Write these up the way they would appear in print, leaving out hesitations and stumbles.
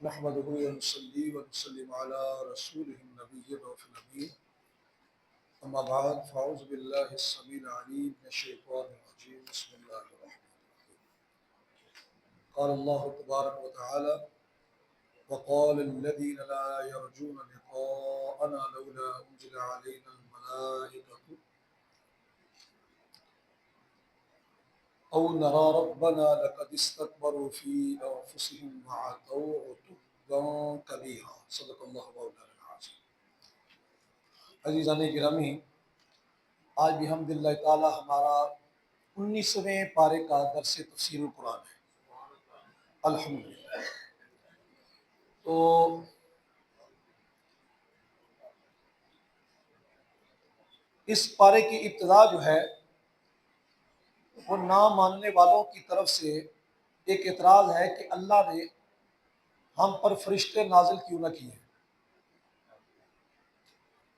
نحمده ونصلي ونسلم على رسوله النبي الأمين أما بعد فأعوذ بالله السميع العليم من الشيطان الرجيم بسم الله الرحمن الرحيم قال الله تبارك وتعالى وقال الذين لا يرجون لقاءنا لولا أنزل علينا الملائكة أو نرى ربنا لقد استكبروا في أنفسهم وعتوا عتوا كبيرا صدق الله مولانا العظيم۔ عزیزان گرامی، آج بھی الحمدللہ تعالی ہمارا 19ویں پارے کا درس تفسیر القرآن ہے الحمدللہ۔ تو اس پارے کی ابتدا جو ہے وہ نہ ماننے والوں کی طرف سے ایک اعتراض ہے کہ اللہ نے ہم پر فرشتے نازل کیوں نہ کیے،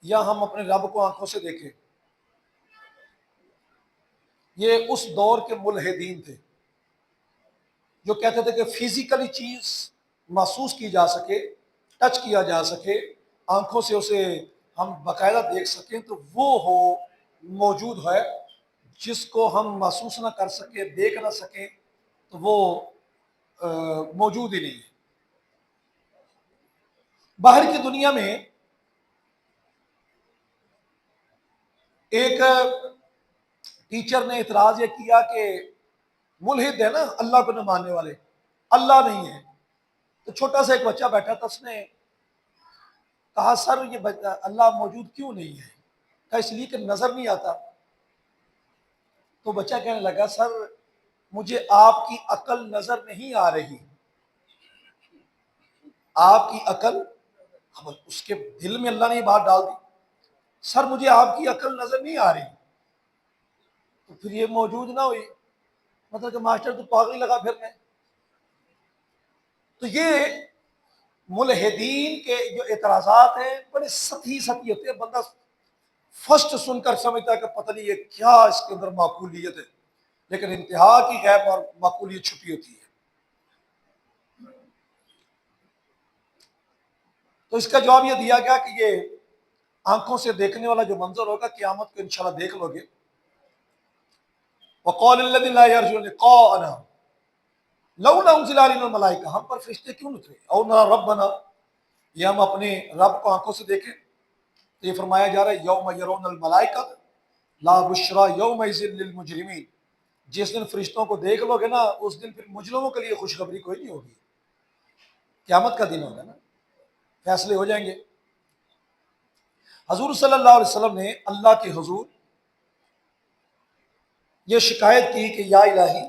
یا ہم اپنے رب کو آنکھوں سے دیکھیں۔ یہ اس دور کے ملحدین تھے جو کہتے تھے کہ فزیکلی چیز محسوس کی جا سکے، ٹچ کیا جا سکے، آنکھوں سے اسے ہم باقاعدہ دیکھ سکیں تو وہ موجود ہے، جس کو ہم محسوس نہ کر سکیں، دیکھ نہ سکیں تو وہ موجود ہی نہیں ہے۔ باہر کی دنیا میں ایک ٹیچر نے اعتراض یہ کیا کہ ملحد ہے نا، اللہ کو نہ ماننے والے، اللہ نہیں ہے۔ تو چھوٹا سا ایک بچہ بیٹھا تھا، اس نے کہا سر یہ اللہ موجود کیوں نہیں ہے؟ کہا اس لیے کہ نظر نہیں آتا۔ تو بچہ کہنے لگا سر مجھے آپ کی عقل نظر نہیں آ رہی، آپ کی عقل، اس کے دل میں اللہ نے یہ بات ڈال دی، سر مجھے آپ کی عقل نظر نہیں آ رہی۔ تو پھر یہ موجود نہ ہوئی، مطلب کہ ماسٹر تو پاگل لگا پھرنے۔ تو یہ ملحدین کے جو اعتراضات ہیں بڑے سطحی ہوتے ہیں، بندہ فرسٹ سن کر سمجھتا ہے کہ پتہ نہیں یہ کیا اس کے اندر معقولیت ہے، لیکن انتہا کی غیب اور معقولیت چھپی ہوتی ہے۔ تو اس کا جواب یہ دیا گیا کہ یہ آنکھوں سے دیکھنے والا جو منظر ہوگا قیامت کو انشاءاللہ دیکھ لو گے۔ وَقَالَ الَّذِينَ لَا يَرْجُونَ لِقَاءَنَا لَوْلَا أُنزِلَ عَلَيْنَا الْمَلَائِكَةُ، ہم پر فرشتے کیوں اترے، اَوْ نَرَى رَبَّنَا، یہ ہم اپنے رب کو آنکھوں سے دیکھیں۔ تو یہ فرمایا جا رہا ہے یوم یرون الملائکۃ لا بشری یومئذ للمجرمین، جس دن فرشتوں کو دیکھ لو گے نا اس دن پھر مجرموں کے لیے خوشخبری کوئی نہیں ہوگی۔ قیامت کا دن ہوگا نا، فیصلے ہو جائیں گے۔ حضور صلی اللہ علیہ وسلم نے اللہ کے حضور یہ شکایت کی کہ یا الہی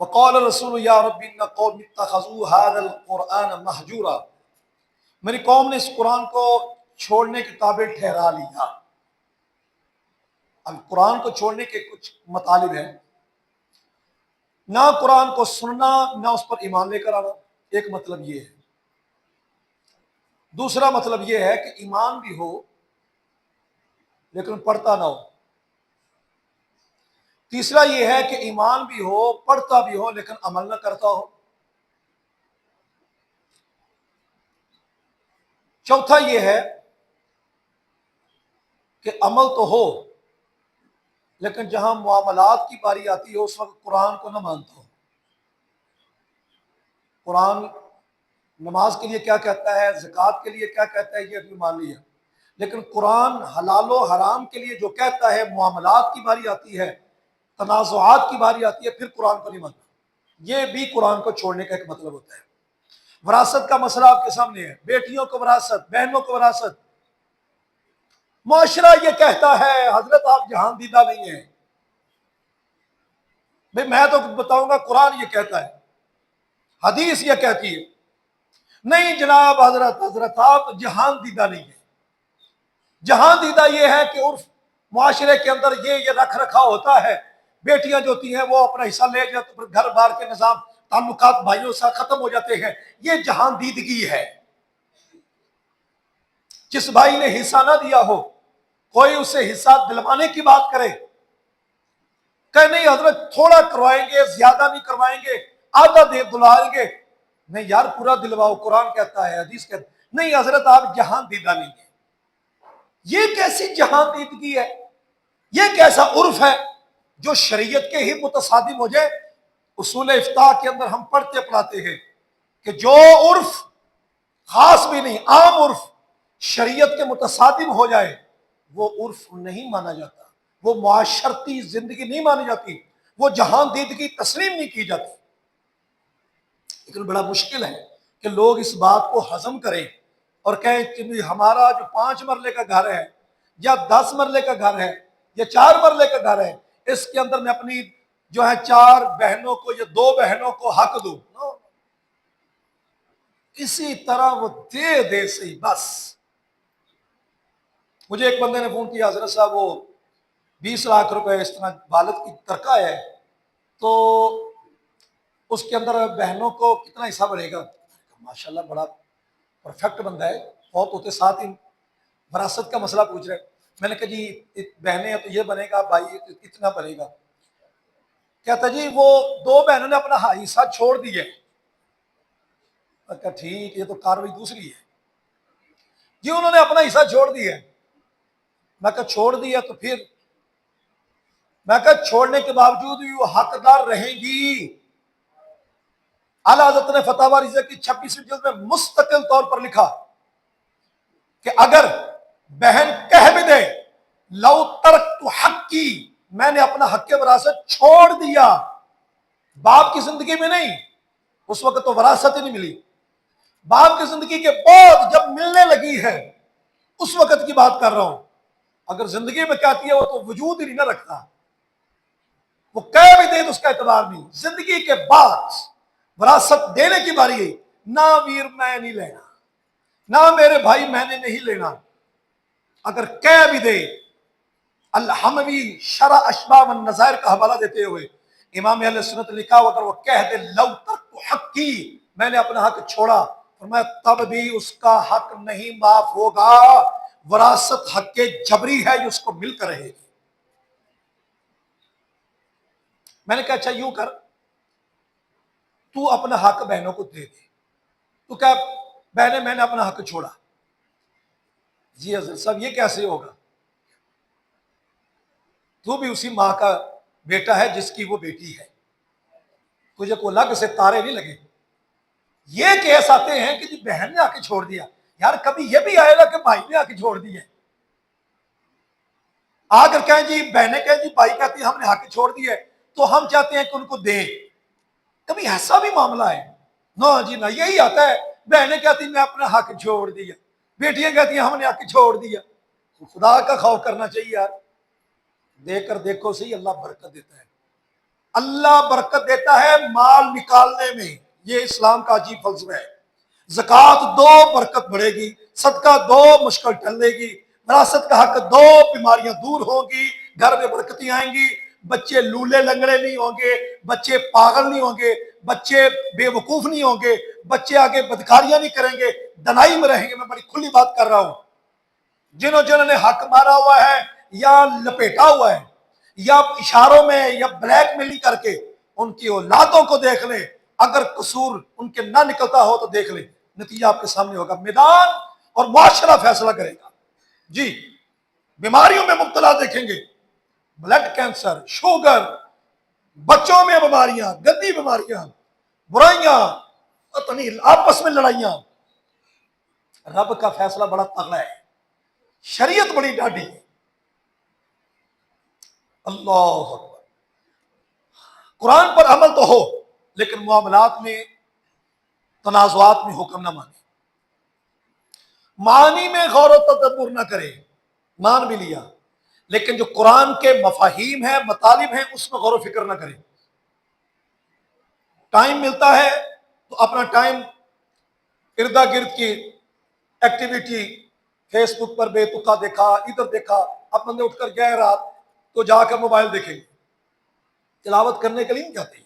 وقال الرسول یا رب ان قوم اتخذوا هذا القرآن مہجورا، میری قوم نے اس قرآن کو چھوڑنے کے قابل ٹھہرا لیا۔ اب قرآن کو چھوڑنے کے کچھ مطالب ہیں، نہ قرآن کو سننا نہ اس پر ایمان لے کر آنا، ایک مطلب یہ ہے۔ دوسرا مطلب یہ ہے کہ ایمان بھی ہو لیکن پڑھتا نہ ہو۔ تیسرا یہ ہے کہ ایمان بھی ہو، پڑھتا بھی ہو لیکن عمل نہ کرتا ہو۔ چوتھا یہ ہے کہ عمل تو ہو لیکن جہاں معاملات کی باری آتی ہے اس وقت قرآن کو نہ مانتا ہو۔ قرآن نماز کے لیے کیا کہتا ہے، زکوٰۃ کے لیے کیا کہتا ہے، یہ بھی مان لیا، لیکن قرآن حلال و حرام کے لیے جو کہتا ہے، معاملات کی باری آتی ہے، تنازعات کی باری آتی ہے، پھر قرآن کو نہیں مانتا۔ یہ بھی قرآن کو چھوڑنے کا ایک مطلب ہوتا ہے۔ وراثت کا مسئلہ آپ کے سامنے ہے، بیٹیوں کو وراثت، بہنوں کو وراثت۔ معاشرہ یہ کہتا ہے حضرت آپ جہان دیدہ نہیں ہیں۔ بھئی میں تو بتاؤں گا قرآن یہ کہتا ہے، حدیث یہ کہتی ہے۔ نہیں جناب حضرت آپ جہان دیدہ نہیں ہیں۔ جہان دیدہ یہ ہے کہ عرف معاشرے کے اندر یہ رکھ رکھا ہوتا ہے، بیٹیاں جو ہوتی ہیں وہ اپنا حصہ لے جاتے، تو پھر گھر بار کے نظام، تعلقات بھائیوں سے ختم ہو جاتے ہیں۔ یہ جہان دیدگی ہے۔ جس بھائی نے حصہ نہ دیا ہو کوئی اسے حصہ دلوانے کی بات کرے، کہ نہیں حضرت تھوڑا کروائیں گے، زیادہ نہیں کروائیں گے، آدھا دے دلائیں گے، نہیں یار پورا دلواؤ، قرآن کہتا ہے، حدیث کہتا ہے۔ نہیں حضرت آپ جہاں دیدہ نہیں ہے۔ یہ کیسی جہاں دیدگی ہے؟ یہ کیسا عرف ہے جو شریعت کے ہی متصادم ہو جائے؟ اصول افتاء کے اندر ہم پڑھتے پڑھاتے ہیں کہ جو عرف خاص بھی نہیں، عام عرف شریعت کے متصادم ہو جائے وہ عرف نہیں مانا جاتا، وہ معاشرتی زندگی نہیں مانی جاتی، وہ جہاں دیدگی تسلیم نہیں کی جاتی۔ لیکن بڑا مشکل ہے کہ لوگ اس بات کو ہضم کریں اور کہیں کہ ہمارا جو 5 مرلے کا گھر ہے یا 10 مرلے کا گھر ہے یا 4 مرلے کا گھر ہے، اس کے اندر میں اپنی جو ہے 4 بہنوں کو یا 2 بہنوں کو حق دوں۔ اسی طرح وہ دے دے صحیح بس۔ مجھے ایک بندے نے فون کیا، حضرت صاحب وہ 20 لاکھ روپے اس طرح والد کی ترکہ ہے، تو اس کے اندر بہنوں کو کتنا حصہ بڑھے گا؟ ماشاءاللہ بڑا پرفیکٹ بندہ ہے، بہت ہوتے ساتھ ہی وراثت کا مسئلہ پوچھ رہے۔ میں نے کہا جی بہنیں ہیں تو یہ بنے گا، بھائی اتنا بنے گا۔ کہتا جی وہ 2 بہنوں نے اپنا حصہ چھوڑ دیا۔ میں کہا ٹھیک، یہ تو کاروائی دوسری ہے جی، انہوں نے اپنا حصہ چھوڑ دیا۔ میں کہا چھوڑ دیا تو پھر؟ میں کہا چھوڑنے کے باوجود بھی وہ حقدار رہیں گی۔ اعلیٰ حضرت نے فتاوی رضیہ کی 26ویں جلد میں مستقل طور پر لکھا کہ اگر بہن کہہ بھی دے لو ترکت حقی، میں نے اپنا حق وراثت چھوڑ دیا، باپ کی زندگی میں نہیں، اس وقت تو وراثت ہی نہیں ملی، باپ کی زندگی کے بعد جب ملنے لگی ہے اس وقت کی بات کر رہا ہوں۔ اگر زندگی میں کہتی ہے وہ تو وجود ہی نہیں نہ رکھتا، وہ کہہ بھی دے تو اس کا اعتبار نہیں۔ زندگی کے بعد وراثت دینے کی باری ہے، نہ ویر میں نہیں لینا، نہ میرے بھائی میں نے نہیں لینا۔ اگر کہہ بھی دے، الحموی شرح اشباح والنظائر کا حوالہ دیتے ہوئے امام اہل سنت لکھا ہوا، اگر وہ کہہ دے لو ترکت حقی، میں نے اپنا حق چھوڑا، فرمایا تب بھی اس کا حق نہیں معاف ہوگا، وراثت حق جبری ہے جو اس کو مل کر رہے گی۔ میں نے کہا اچھا یوں کر، تو اپنا حق بہنوں کو دے دے۔ تو کہا بہنیں میں نے اپنا حق چھوڑا۔ جی حضرت صاحب یہ کیسے ہوگا؟ تو بھی اسی ماں کا بیٹا ہے جس کی وہ بیٹی ہے، تجھے کو الگ سے تارے نہیں لگے۔ یہ کیس آتے ہیں کہ جی بہن نے آ کے چھوڑ دیا، یار کبھی یہ بھی آئے گا کہ بھائی نے آ کے چھوڑ دیا۔ آ کر کہیں جی بہنیں کہیں جی بھائی کہتی ہیں ہم نے حق چھوڑ دیا ہے تو ہم چاہتے ہیں کہ ان کو دیں، کبھی ایسا بھی معاملہ ہے؟ نہ جی نہ، یہی آتا ہے، بہنیں کہتی ہیں میں اپنا حق چھوڑ دیا، بیٹیاں کہتی ہیں ہم نے حق چھوڑ دیا۔ خدا کا خوف کرنا چاہیے یار۔ دے کر دیکھو صحیح، اللہ برکت دیتا ہے، اللہ برکت دیتا ہے مال نکالنے میں۔ یہ اسلام کا عجیب فلسفہ ہے۔ زکوٰۃ دو برکت بڑھے گی، صدقہ دو مشکل ٹلے گی، وراثت کا حق دو بیماریاں دور ہوں گی، گھر میں برکتیں آئیں گی، بچے لولے لنگڑے نہیں ہوں گے، بچے پاگل نہیں ہوں گے، بچے بے وقوف نہیں ہوں گے، بچے آگے بدکاریاں نہیں کریں گے، دنائی میں رہیں گے۔ میں بڑی کھلی بات کر رہا ہوں۔ جنہوں نے حق مارا ہوا ہے یا لپیٹا ہوا ہے یا اشاروں میں یا بلیک میل کر کے، ان کی اولادوں کو دیکھ لیں، اگر قصور ان کے نہ نکلتا ہو تو دیکھ لیں، نتیجہ آپ کے سامنے ہوگا، میدان اور معاشرہ فیصلہ کرے گا۔ جی بیماریوں میں مبتلا دیکھیں گے، بلڈ کینسر، شوگر، بچوں میں بیماریاں، گندی بیماریاں، برائیاں، آپس میں لڑائیاں۔ رب کا فیصلہ بڑا تگڑا ہے، شریعت بڑی ڈاڈی ہے۔ اللہ اکبر۔ قرآن پر عمل تو ہو لیکن معاملات میں تنازعات میں حکم نہ مانے، معنی میں غور و تدبر نہ کرے، مان بھی لیا لیکن جو قرآن کے مفاہیم ہیں، مطالب ہیں، اس میں غور و فکر نہ کرے۔ ٹائم ملتا ہے تو اپنا ٹائم اردا گرد کی ایکٹیویٹی، فیس بک پر بے تکا دیکھا، ادھر دیکھا، اب بندے اٹھ کر گئے رات تو جا کر موبائل دیکھیں گے، تلاوت کرنے کے لیے نہیں جاتے ہیں،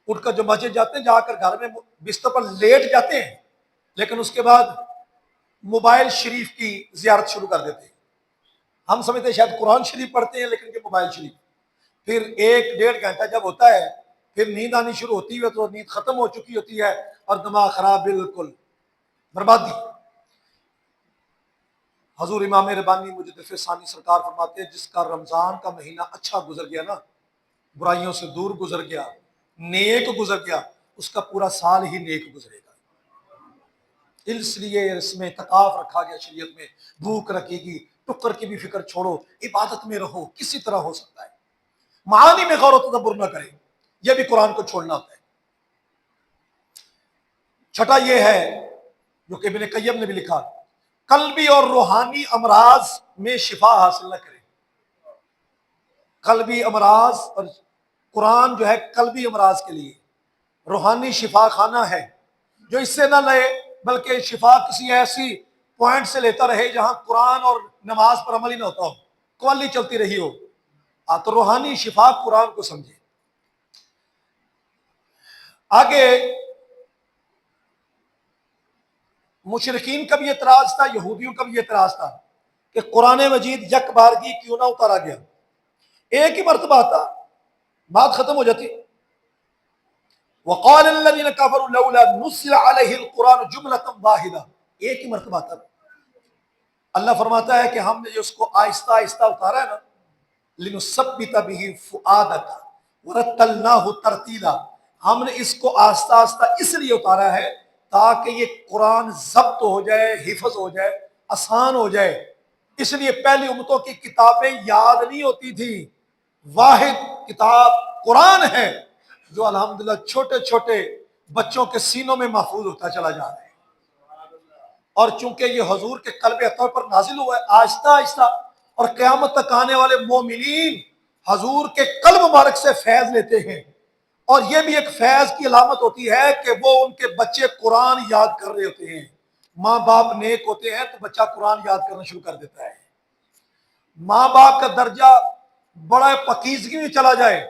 اٹھ کر جو مسجد جاتے ہیں جا کر گھر میں بستر پر لیٹ جاتے ہیں، لیکن اس کے بعد موبائل شریف کی زیارت شروع کر دیتے ہیں۔ ہم سمجھتے ہیں شاید قرآن شریف پڑھتے ہیں لیکن کہ موبائل شریف۔ پھر 1-1.5 گھنٹہ جب ہوتا ہے پھر نیند آنی شروع ہوتی ہے تو نیند ختم ہو چکی ہوتی ہے اور دماغ خراب، بالکل بربادی۔ حضور امام ربانی مجدد ثانی سرکار فرماتے ہیں جس کا رمضان کا مہینہ اچھا گزر گیا نا، برائیوں سے دور گزر گیا، نیک گزر گیا، اس کا پورا سال ہی نیک گزرے گا۔ اس لیے اس میں اعتکاف رکھا گیا شریعت میں، بھوک رکھے گی، ٹکر کی بھی فکر چھوڑو، عبادت میں رہو، کسی طرح ہو سکتا ہے، معانی میں غور و تدبر نہ کرے، یہ بھی قرآن کو چھوڑنا ہوتا ہے۔ چھٹا یہ ہے جو کہ ابن قیم نے بھی لکھا، قلبی اور روحانی امراض میں شفا حاصل نہ کرے۔ قلبی امراض، اور قرآن جو ہے قلبی امراض کے لیے، روحانی شفا خانہ ہے، جو اس سے نہ لے بلکہ شفا کسی ایسی پوائنٹ سے لیتا رہے جہاں قرآن اور نماز پر عمل ہی نہ ہوتا ہو، قوالی چلتی رہی ہو۔ تو روحانی شفا قرآن کو سمجھے۔ آگے مشرقین کا بھی اعتراض تھا، یہودیوں کا بھی اعتراض تھا کہ قرآن مجید یک بارگی کیوں نہ اتارا گیا، ایک ہی مرتبہ آتا، بات ختم ہو جاتی۔ وقال الذين كفروا لولا نزل عليه القرآن جملة واحدة، ایک ہی مرتبہ آتا۔ اللہ فرماتا ہے کہ ہم نے جو اس کو آہستہ آہستہ اتارا ہے نا، لنثبت به فؤادك ورتلناه ترتیلا، ہم نے اس کو آہستہ آہستہ اس لیے اتارا ہے تاکہ یہ قرآن ضبط ہو جائے، حفظ ہو جائے، آسان ہو جائے۔ اس لیے پہلی امتوں کی کتابیں یاد نہیں ہوتی تھی، واحد کتاب قرآن ہے جو الحمدللہ چھوٹے چھوٹے بچوں کے سینوں میں محفوظ ہوتا چلا جا رہا ہے۔ اور چونکہ یہ حضور کے قلب اطہر پر نازل ہوا ہے آہستہ آہستہ، اور قیامت تک آنے والے مومنین حضور کے قلب مبارک سے فیض لیتے ہیں، اور یہ بھی ایک فیض کی علامت ہوتی ہے کہ وہ ان کے بچے قرآن یاد کر رہے ہوتے ہیں۔ ماں باپ نیک ہوتے ہیں تو بچہ قرآن یاد کرنا شروع کر دیتا ہے۔ ماں باپ کا درجہ بڑا پاکیزگی میں چلا جائے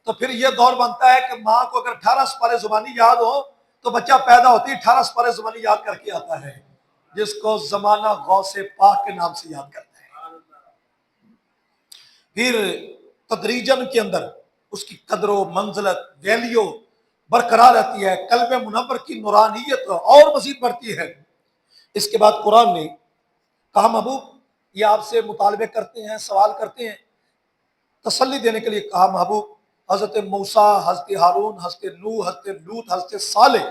تو پھر یہ دور بنتا ہے کہ ماں کو اگر 18 سپارے زبانی یاد ہو تو بچہ پیدا ہوتی 18 سپارے زبانی یاد کر کے آتا ہے، جس کو زمانہ غوث پاک کے نام سے یاد کرتا ہے۔ پھر تدریجاً کے اندر اس کی قدر و منزلت، ویلیو برقرار رہتی ہے، قلب منور کی نورانیت اور مزید بڑھتی ہے۔ اس کے بعد قرآن نے کہا محبوب، یہ آپ سے مطالبے کرتے ہیں، سوال کرتے ہیں، تسلی دینے کے لیے کہا محبوب، حضرت موسیٰ، حضرت ہارون، حضرت نوح، حضرت لوط، حضرت صالح،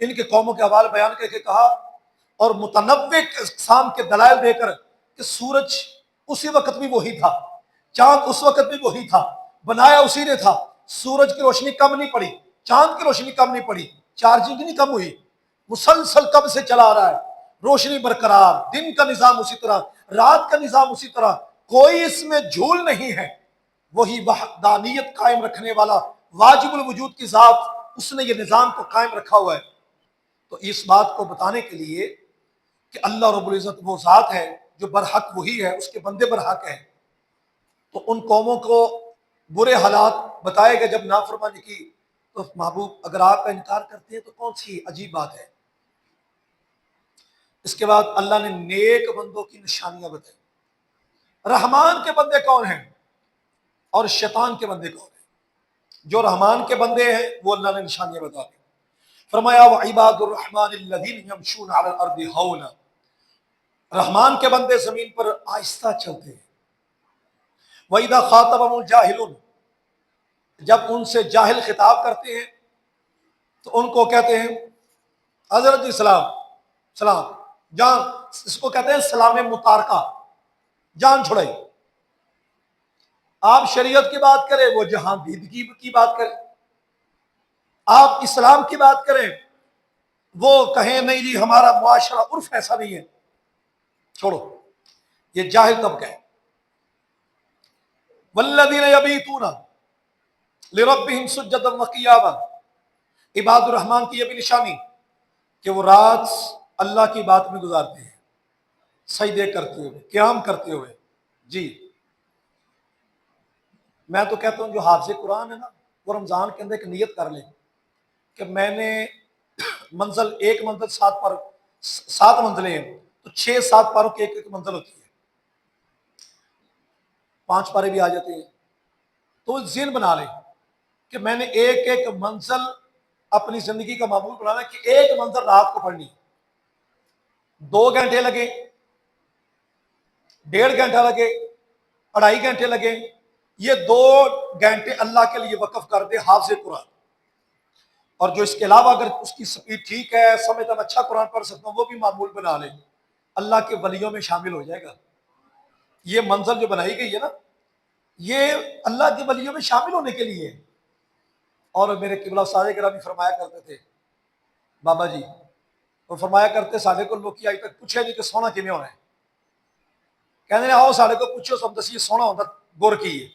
ان کے قوموں کے حوالے بیان کر کے کہا، اور متنوع اقسام کے دلائل دے کر کہ سورج اسی وقت بھی وہی تھا، چاند اس وقت بھی وہی تھا، بنایا اسی نے تھا، سورج کی روشنی کم نہیں پڑی، چاند کی روشنی کم نہیں پڑی، چارجنگ نہیں کم ہوئی، مسلسل کب سے چلا آ رہا ہے، روشنی برقرار، دن کا نظام اسی طرح، رات کا نظام اسی طرح، کوئی اس میں جھول نہیں ہے۔ وہی وحدانیت قائم رکھنے والا واجب الوجود کی ذات، اس نے یہ نظام کو قائم رکھا ہوا ہے۔ تو اس بات کو بتانے کے لیے کہ اللہ رب العزت وہ ذات ہے جو برحق وہی ہے، اس کے بندے برحق ہیں، تو ان قوموں کو برے حالات بتائے گئے جب نافرمانی کی، تو محبوب اگر آپ کا انکار کرتے ہیں تو کون سی عجیب بات ہے۔ اس کے بعد اللہ نے نیک بندوں کی نشانیاں بتائی، رحمان کے بندے کون ہیں اور شیطان کے بندے کون ہیں۔ جو رحمان کے بندے ہیں وہ اللہ نے نشانیاں بتا دی، فرمایا وعباد الرحمن الذین یمشون علی الارض ہونا، رحمان کے بندے زمین پر آہستہ چلتے ہیں۔ وَإِذَا خَاطَبَهُمُ الْجَاهِلُونَ، جب ان سے جاہل خطاب کرتے ہیں تو ان کو کہتے ہیں حضرت سلام، سلام جان، اس کو کہتے ہیں سلام متارکہ، جان چھڑائی۔ آپ شریعت کی بات کریں وہ جہاں دیدگی کی بات کریں، آپ اسلام کی بات کریں وہ کہیں نہیں جی ہمارا معاشرہ عرف ایسا نہیں ہے، چھوڑو، یہ جاہل طبقہ ہے۔ والذین یبیتون لربہم سجدا وقیاما، عباد الرحمن کی یہ بھی نشانی کہ وہ رات اللہ کی بات میں گزارتے ہیں، سجدے کرتے ہوئے، قیام کرتے ہوئے۔ جی میں تو کہتا ہوں جو حافظ قرآن ہے نا، وہ رمضان کے اندر ایک نیت کر لیں کہ میں نے منزل، ایک منزل 7 منزلیں ہیں تو 6-7 پاروں کی ایک منزل ہوتی ہے، 5 پارے بھی آ جاتے ہیں، تو ذہن بنا لیں کہ میں نے ایک ایک منزل اپنی زندگی کا معمول بنانا کہ ایک منزل رات کو پڑھنی، 2 گھنٹے لگے، 1.5 گھنٹہ لگے، 2.5 گھنٹے لگے، یہ 2 گھنٹے اللہ کے لیے وقف کر دے حافظ قرآن. اور جو اس کے علاوہ اگر اس کی سپیڈ ٹھیک ہے، سمجھتا میں اچھا قرآن پڑھ سکتا ہوں، وہ بھی معمول بنا لے، اللہ کے ولیوں میں شامل ہو جائے گا. یہ منزل جو بنائی گئی ہے نا، یہ اللہ کے ولیوں میں شامل ہونے کے لیے. اور میرے قبلہ استاد گرامی فرمایا کرتے تھے بابا جی، وہ فرمایا کرتے سارے کو لوگ آج تک پوچھے نہیں کہ سونا کیویں ہونا ہے، کہنے آؤ سارے کو پوچھو سب دسی سونا ہوتا گور کی ہے.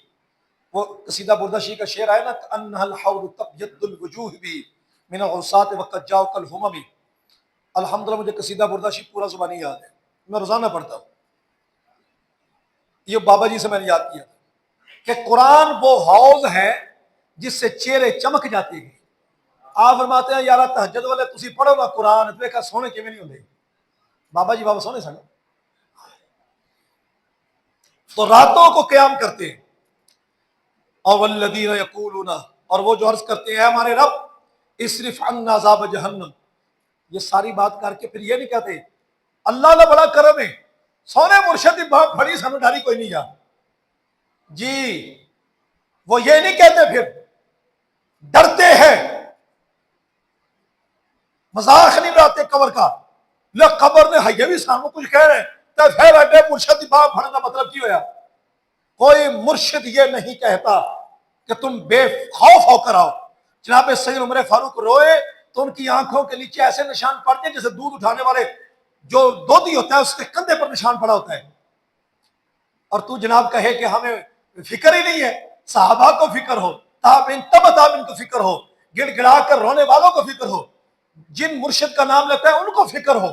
وہ قصیدہ بردشی کا شعر آیا نا، انہا الحوض تبیض الوجوہ بھی من الغوثات وقد جاؤک الہمم. الحمدللہ مجھے قصیدہ بردشی پورا زبانی یاد ہے، میں روزانہ پڑھتا ہوں. یہ بابا جی سے میں نے یاد کیا کہ قرآن وہ حوض ہے جس سے چہرے چمک جاتے ہیں. آپ فرماتے ہیں یارا تہجد والے تسی پڑھو نا قرآن دیکھا سونے کیویں نہیں ہوندے. بابا جی بابا سونے سن. تو راتوں کو قیام کرتے ہیں. اور والذین یقولون، اور وہ جو عرض کرتے ہیں اے ہمارے رب اصرف عنا عذاب جہنم. یہ ساری بات کر کے پھر یہ نہیں کہتے اللہ نے بڑا کرم ہے سونے مرشد کی بات بڑی سمجھداری کوئی نہیں جا جی. وہ یہ نہیں کہتے، پھر ڈرتے ہیں، مذاق نہیں اڑاتے قبر کا. لوگ قبر نے یہ بھی سامنے کچھ کہہ رہے ہیں تو پھر اڈے مرشد کی بات بڑھنا مطلب کی ہویا. کوئی مرشد یہ نہیں کہتا کہ تم بے خوف ہو کر آؤ. جناب سید عمر فاروق روئے تو ان کی آنکھوں کے نیچے ایسے نشان پڑتے ہیں جیسے دودھ اٹھانے والے جو دودھی ہوتا ہے اس کے کندھے پر نشان پڑا ہوتا ہے. اور تو جناب کہے کہ ہمیں فکر ہی نہیں ہے. صحابہ کو فکر ہو، تابعین تبع تابعین کو فکر ہو، گڑ گڑا کر رونے والوں کو فکر ہو، جن مرشد کا نام لیتا ہے ان کو فکر ہو،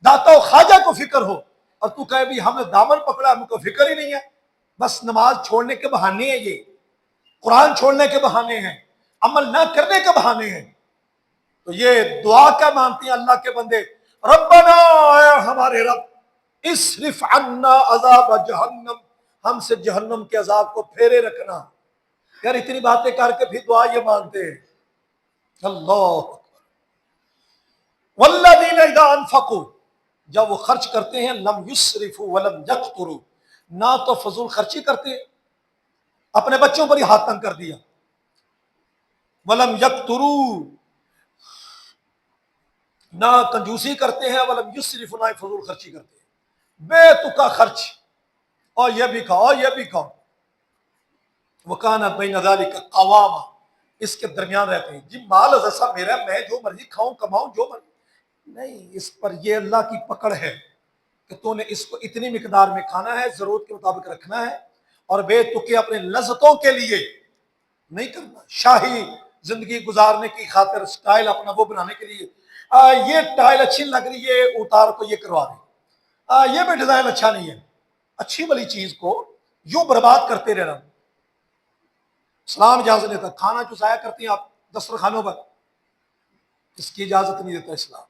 داتا و خواجہ کو فکر ہو، اور تو کہے بھی ہمیں دامن پکڑا ہم کو فکر ہی نہیں ہے. بس نماز چھوڑنے کے بہانے ہیں، یہ قرآن چھوڑنے کے بہانے ہیں، عمل نہ کرنے کے بہانے ہیں. تو یہ دعا کیا مانتے ہیں اللہ کے بندے؟ ربنا، اے ہمارے رب، اصرف عنا عذاب جہنم، ہم سے جہنم کے عذاب کو پھیرے رکھنا. یار اتنی باتیں کر کے بھی دعا یہ مانتے ہیں. اللہ والذین اذا انفقوا، جب وہ خرچ کرتے ہیں، لم یسرفوا ولم یقتروا، نہ تو فضول خرچی کرتے، اپنے بچوں پر ہی ہاتھ تنگ کر دیا، ولم یقتروا، نہ کنجوسی کرتے ہیں، ولم یسرفوا، نہ فضول خرچی کرتے ہیں، بے تکا خرچ، اور یہ بھی کھاؤ یہ بھی کھاؤ. وکان بین ذلک قواما، اس کے درمیان رہتے ہیں. جی مال ایسا میرا، میں جو مرضی کھاؤں کماؤں جو مرضی نہیں، اس پر یہ اللہ کی پکڑ ہے کہ تو نے اس کو اتنی مقدار میں کھانا ہے، ضرورت کے مطابق رکھنا ہے، اور بے تکے اپنے لذتوں کے لیے نہیں کرنا. شاہی زندگی گزارنے کی خاطر سٹائل اپنا وہ بنانے کے لیے یہ ٹائل اچھی لگ رہی ہے اتار کو یہ کروا دیں، یہ بھی ڈیزائن اچھا نہیں ہے. اچھی والی چیز کو یوں برباد کرتے رہنا اسلام اجازت دیتا. کھانا جو ضائع کرتے ہیں آپ دسترخوانوں پر، اس کی اجازت نہیں دیتا اسلام.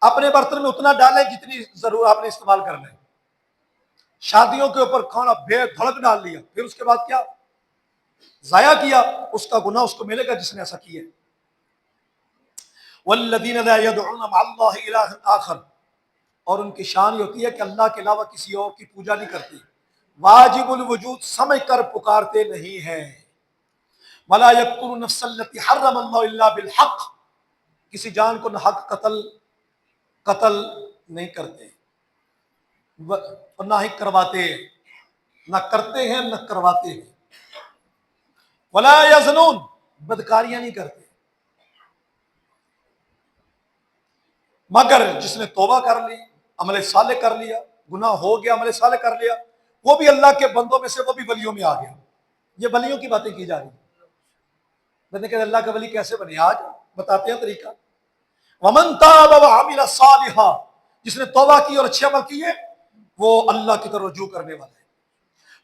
اپنے برتن میں اتنا ڈالیں جتنی ضرور آپ نے استعمال کرنا ہے. شادیوں کے اوپر کھانا بے دھڑک ڈال لیا، پھر اس کے بعد کیا ضائع کیا، اس کا گناہ اس کو ملے گا جس نے ایسا کیا. والذین لا يدعون مع اللہ الہ آخر، اور ان کی شان یہ ہوتی ہے کہ اللہ کے علاوہ کسی اور کی پوجا نہیں کرتے، واجب الوجود سمجھ کر پکارتے نہیں ہیں. ولا یقتلون النفس التي حرم اللہ الا بالحق، کسی جان کو نہ حق قتل نہیں کرتے اور نہ ہی کرواتے، نہ کرتے ہیں نہ کرواتے ہیں. ولا یزنون، بدکاریاں نہیں کرتے، مگر جس نے توبہ کر لی، عمل صالح کر لیا، گناہ ہو گیا عمل صالح کر لیا، وہ بھی اللہ کے بندوں میں سے، وہ بھی ولیوں میں آ گیا. یہ ولیوں کی باتیں کی جا رہی ہیں. میں نے کہا اللہ کا ولی کیسے بنے، آج بتاتے ہیں طریقہ. ومن تاب وعمل صالحا، جس نے توبہ کی اور اچھے عمل کیے وہ اللہ کی طرف رجوع کرنے والا ہے.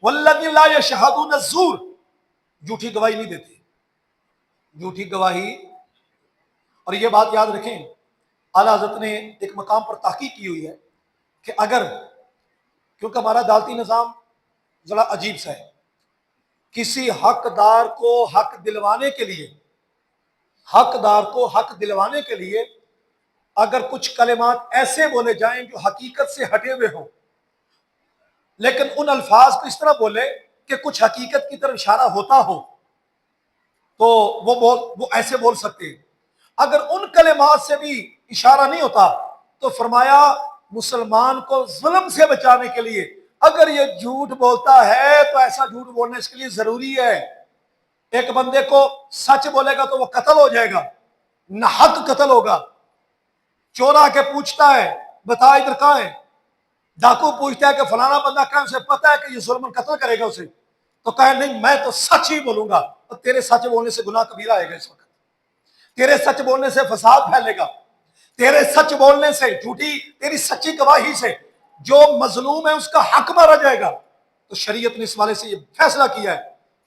والذین لا یشہدون الزور، جھوٹی گواہی نہیں دیتے، جھوٹی گواہی. اور یہ بات یاد رکھیں، اعلیٰ حضرت نے ایک مقام پر تحقیق کی ہوئی ہے کہ اگر، کیونکہ ہمارا عدالتی نظام ذرا عجیب سا ہے کسی حقدار کو حق دلوانے کے لیے، حقدار کو حق دلوانے کے لیے اگر کچھ کلمات ایسے بولے جائیں جو حقیقت سے ہٹے ہوئے ہوں، لیکن ان الفاظ کو اس طرح بولے کہ کچھ حقیقت کی طرف اشارہ ہوتا ہو، تو وہ ایسے بول سکتے ہیں۔ اگر ان کلمات سے بھی اشارہ نہیں ہوتا تو فرمایا مسلمان کو ظلم سے بچانے کے لیے اگر یہ جھوٹ بولتا ہے تو ایسا جھوٹ بولنا اس کے لیے ضروری ہے۔ ایک بندے کو سچ بولے گا تو وہ قتل ہو جائے گا، ناحق قتل ہوگا۔ چور آ کے پوچھتا ہے بتا ادھر کہاں ہے، ڈاکو پوچھتا ہے کہ فلانا بندہ کہاں، اسے پتا ہے کہ یہ ظلم قتل کرے گا اسے، تو کہے نہیں میں تو سچ ہی بولوں گا، اور تیرے سچ بولنے سے گناہ کبیرہ آئے گا، اس وقت تیرے سچ بولنے سے فساد پھیلے گا، تیرے سچ بولنے سے جھوٹی تیری سچی گواہی سے جو مظلوم ہے اس کا حق مارا جائے گا۔ تو شریعت نے اس والے سے یہ فیصلہ کیا ہے۔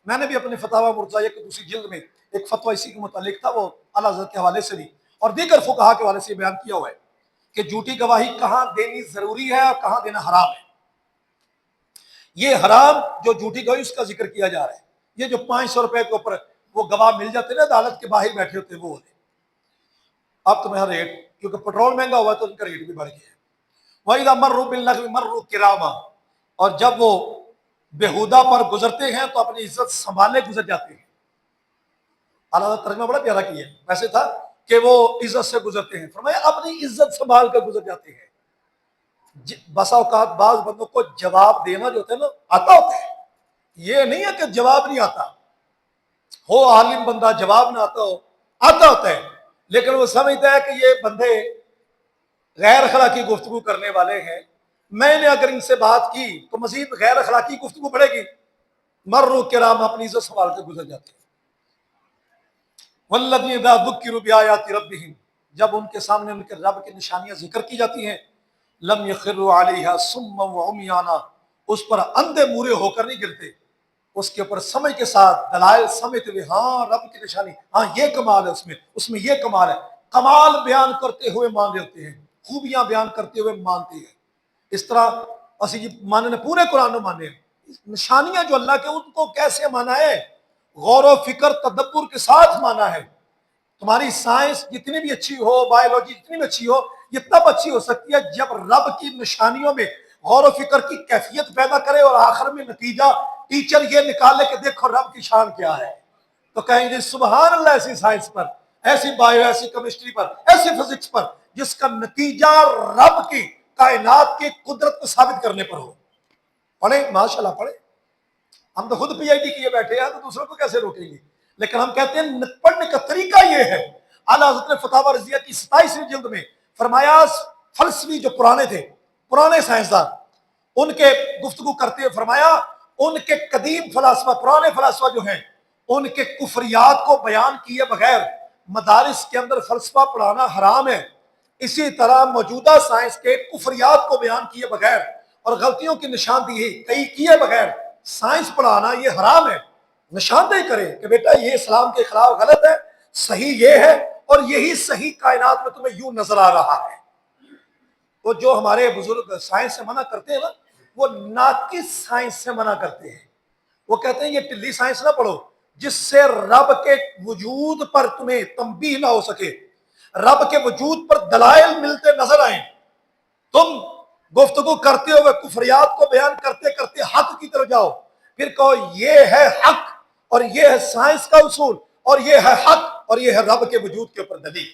میں نے بھی اپنے فتاوی مرتضیہ کی دوسری جلد میں ایک فتویٰ اسی کے متعلق تھا، وہ اعلیٰ حضرت کے حوالے سے بھی اور دیگر فقہا کے حوالے سے بیان کیا ہوا ہے کہ جھوٹی گواہی کہاں دینی ضروری ہے اور کہاں دینا حرام ہے۔ یہ حرام جو جھوٹی گواہی اس کا ذکر کیا جا رہا ہے، یہ جو 500 روپے کے اوپر وہ گواہ مل جاتے ہیں نا عدالت کے باہر بیٹھے ہوتے ہیں، وہ ہوتے اب تمہیں ریٹ کیونکہ پیٹرول مہنگا ہوا ہے تو ان کا ریٹ بھی بڑھ گیا ہے۔ وَإِذَا مَرُّوا بِاللَّغْوِ مَرُّوا كِرَامًا، اور جب وہ بےہودہ پر گزرتے ہیں تو اپنی عزت سنبھالے گزر جاتے ہیں۔ اللہ تعالیٰ ترجمہ بڑا پیارا کیا ہے، ویسے تھا کہ وہ عزت سے گزرتے ہیں، فرمایا اپنی عزت سنبھال کر گزر جاتے ہیں۔ بسا اوقات بعض بندوں کو جواب دینا جو ہوتا ہے نا آتا ہوتا ہے، یہ نہیں ہے کہ جواب نہیں آتا ہو، عالم بندہ جواب نہ آتا ہو، آتا ہوتا ہے، لیکن وہ سمجھتا ہے کہ یہ بندے غیر اخلاقی گفتگو کرنے والے ہیں، میں نے اگر ان سے بات کی تو مزید غیر اخلاقی گفتگو بڑھے گی۔ مروا کرام، اپنی عزت سنبھال کے گزر جاتے ہیں۔ والذین اذا ذکروا بآیات ربہم، جب ان کے سامنے ان کے رب کی نشانیاں ذکر کی جاتی ہیں، لم یخروا علیہا صما وعمیانا، اس پر اندھے مورے ہو کر نہیں گرتے، اس کے اوپر سمجھ کے ساتھ دلائل سمجھتے ہوئے، ہاں رب کی نشانی، ہاں یہ کمال ہے اس میں یہ کمال ہے، کمال بیان کرتے ہوئے مان لیتے ہیں، خوبیاں بیان کرتے ہوئے مانتے ہیں۔ اس طرح اسی ماننے پورے قرآن میں مانے ہیں، نشانیاں جو اللہ کے ان کو کیسے مانا ہے، غور و فکر تدبر کے ساتھ مانا ہے۔ تمہاری سائنس جتنی بھی اچھی ہو، بایولوجی جتنی بھی اچھی ہو، یہ تب اچھی ہو سکتی ہے جب رب کی نشانیوں میں غور و فکر کی کیفیت پیدا کرے اور آخر میں نتیجہ ٹیچر یہ نکالے کہ دیکھو رب کی شان کیا ہے، تو کہیں گے سبحان اللہ ایسی سائنس پر، ایسی بایو، ایسی کیمسٹری پر، ایسی فزکس پر جس کا نتیجہ رب کی کائنات کی قدرت کو ثابت کرنے پر ہو۔ پڑھیں ماشاءاللہ پڑھیں، ہم تو خود پی آئی ڈی کیے بیٹھے ہیں تو دوسروں کو کیسے روکیں گے، لیکن ہم کہتے ہیں پڑھنے کا طریقہ یہ ہے۔ اعلیٰ حضرت نے فتاوی رضیہ کی 27ویں جلد میں فرمایا فلسفی جو پرانے تھے، پرانے سائنسدان، ان کے گفتگو کرتے ہوئے فرمایا ان کے قدیم فلاسفہ، پرانے فلاسفہ جو ہیں، ان کے کفریات کو بیان کیے بغیر مدارس کے اندر فلسفہ پڑھانا حرام ہے۔ اسی طرح موجودہ سائنس کے کفریات کو بیان کیے بغیر اور غلطیوں کی نشاندہی کئی کیے بغیر سائنس پڑھانا یہ حرام ہے۔ نشاندہی کرے کہ بیٹا یہ اسلام کے خلاف غلط ہے، صحیح یہ ہے، اور یہی صحیح کائنات میں تمہیں یوں نظر آ رہا ہے۔ تو جو ہمارے بزرگ سائنس سے منع کرتے ہیں نا، وہ ناقص سائنس سے منع کرتے ہیں۔ وہ کہتے ہیں یہ ٹلی سائنس نہ پڑھو جس سے رب کے وجود پر تمہیں تنبیہ نہ ہو سکے، رب کے وجود پر دلائل ملتے نظر آئیں، تم گفتگو کرتے ہوئے کفریات کو بیان کرتے کرتے حق کی طرف جاؤ، پھر کہو یہ ہے حق اور یہ ہے سائنس کا اصول اور یہ ہے حق اور یہ ہے رب کے وجود کے اوپر دلیل،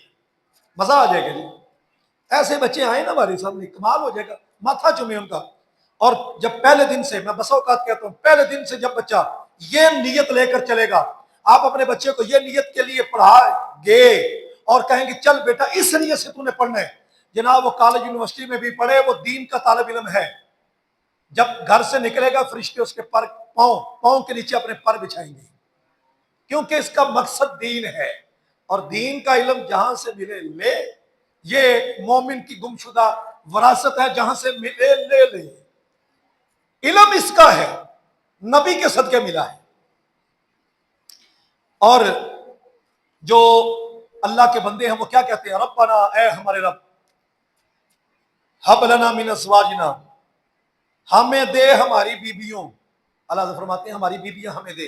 مزہ آ جائے گا جی۔ ایسے بچے آئے نا ہمارے سامنے، کمال ہو جائے گا، ماتھا چومے ان کا۔ اور جب پہلے دن سے، میں بس اوقات کہتا ہوں، پہلے دن سے جب بچہ یہ نیت لے کر چلے گا، آپ اپنے بچے کو یہ نیت کے لیے پڑھائیں گے اور کہیں گے چل بیٹا اس نیت سے تو نے پڑھنا ہے، جناب وہ کالج یونیورسٹی میں بھی پڑھے، وہ دین کا طالب علم ہے، جب گھر سے نکلے گا فرشتے اس کے پر پاؤں کے نیچے اپنے پر بچھائیں گے، کیونکہ اس کا مقصد دین ہے، اور دین کا علم جہاں سے ملے لے، یہ مومن کی گمشدہ وراثت ہے، جہاں سے ملے لے لے، علم اس کا ہے، نبی کے صدقے ملا ہے۔ اور جو اللہ کے بندے ہیں وہ کیا کہتے ہیں، ربنا، اے ہمارے رب، حب لنا من ازواجنا، ہمیں دے ہماری بیویوں، اللہ فرماتے ہیں ہماری بیویاں ہمیں دے،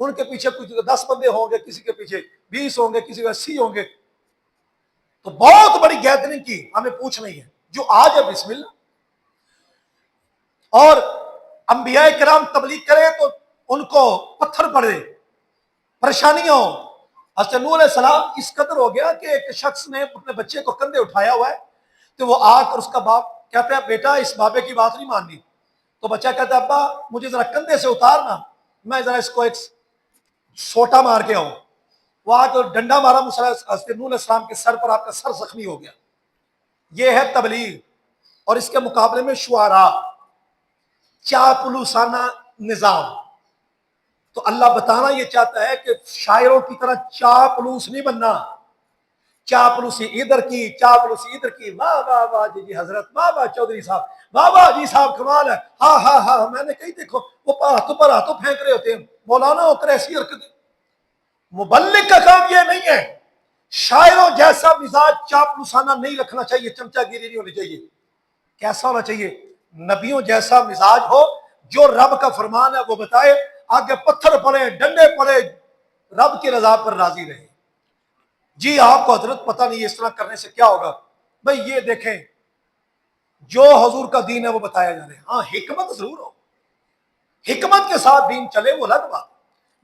ان کے پیچھے کچھ 10 بندے ہوں گے، کسی کے پیچھے 20 ہوں گے، کسی کے 80 ہوں گے. تو بہت بڑی گیدرنگ کی ہمیں پوچھ نہیں ہے. جو آج ہے بسم اللہ. اور انبیاء کرام تبلیغ کریں تو ان کو پتھر پڑے، پریشانیاں ہوں. حضرت نوح علیہ السلام اس قدر ہو گیا کہ ایک شخص نے اپنے بچے کو کندھے اٹھایا ہوا ہے، تو وہ آ کر اس کا باپ کہتا ہے بیٹا اس بابے کی بات نہیں ماننی. تو بچہ کہتا ہے ابا مجھے ذرا کندھے سے اتارنا، میں ذرا اس کو ایک سوٹا مار کے آؤں. وہ آ کر ڈنڈا مارا حضرت نوح علیہ السلام کے سر پر، آپ کا سر زخمی ہو گیا. یہ ہے تبلیغ. اور اس کے مقابلے میں شعراء، چاپلوسانہ نظام. تو اللہ بتانا یہ چاہتا ہے کہ شاعروں کی طرح چاپلوس نہیں بننا. چاپلوسی ادھر کی، چاپلوسی ادھر کی. واہ واہ واہ جی جی حضرت، واہ واہ چودھری صاحب، واہ واہ جی صاحب کمال ہے، ہاں ہاں ہاں. میں نے کہیں دیکھو وہ ہاتھوں پر ہاتھوں پھینک رہے ہوتے ہیں، مولانا ہو کر ایسی حرکتیں. مبلغ کا کام یہ نہیں ہے. شاعروں جیسا مزاج چاپلوسانہ نہیں رکھنا چاہیے، چمچا گیری نہیں ہونی چاہیے. کیسا ہونا چاہیے؟ نبیوں جیسا مزاج ہو، جو رب کا فرمان ہے وہ بتائے، آگے پتھر پڑے، ڈنڈے پڑے، رب کی رضا پر راضی رہے. جی آپ کو حضرت پتہ نہیں اس طرح کرنے سے کیا ہوگا. بھئی یہ دیکھیں جو حضور کا دین ہے وہ بتایا جا رہا ہے. ہاں حکمت ضرور ہو، حکمت کے ساتھ دین چلے وہ الگ بات،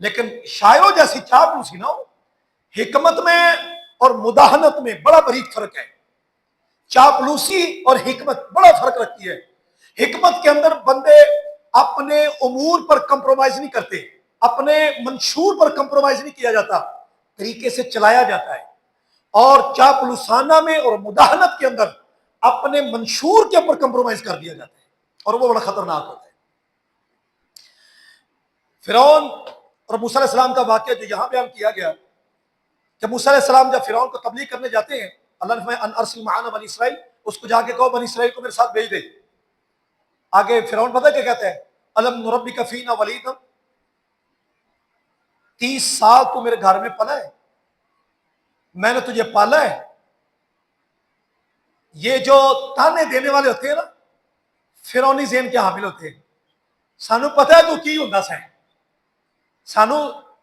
لیکن شاعروں جیسی چاپلوسی نہ ہو. حکمت میں اور مداہنت میں بڑا باریک فرق ہے. چاپلوسی اور حکمت بڑا فرق رکھتی ہے. حکمت کے اندر بندے اپنے امور پر کمپرومائز نہیں کرتے، اپنے منشور پر کمپرومائز نہیں کیا جاتا، طریقے سے چلایا جاتا ہے. اور چاپلوسانہ میں اور مداہنت کے اندر اپنے منشور کے اوپر کمپرومائز کر دیا جاتا ہے، اور وہ بڑا خطرناک ہوتا ہے. فرعون اور موسیٰ علیہ السلام کا واقعہ جو یہاں بیان کیا گیا کہ موسیٰ علیہ السلام جب فرعون کو تبلیغ کرنے جاتے ہیں، اللہ نے فرمایا ان ارسل معنا بنی اسرائیل، اس کو جا کے کہو بنی اسرائیل کو میرے ساتھ بھیج دے. آگے فرعون پتہ کیا کہتا ہے؟ الم نربک فینا ولیدا، 30 سال تو میرے گھر میں پلا ہے، میں نے تجھے پالا ہے. یہ جو تانے دینے والے ہوتے ہیں نا، فرعونی ذہن کے حامل ہوتے ہیں. سانو پتہ ہے تو کی ہوندا سیں، سانو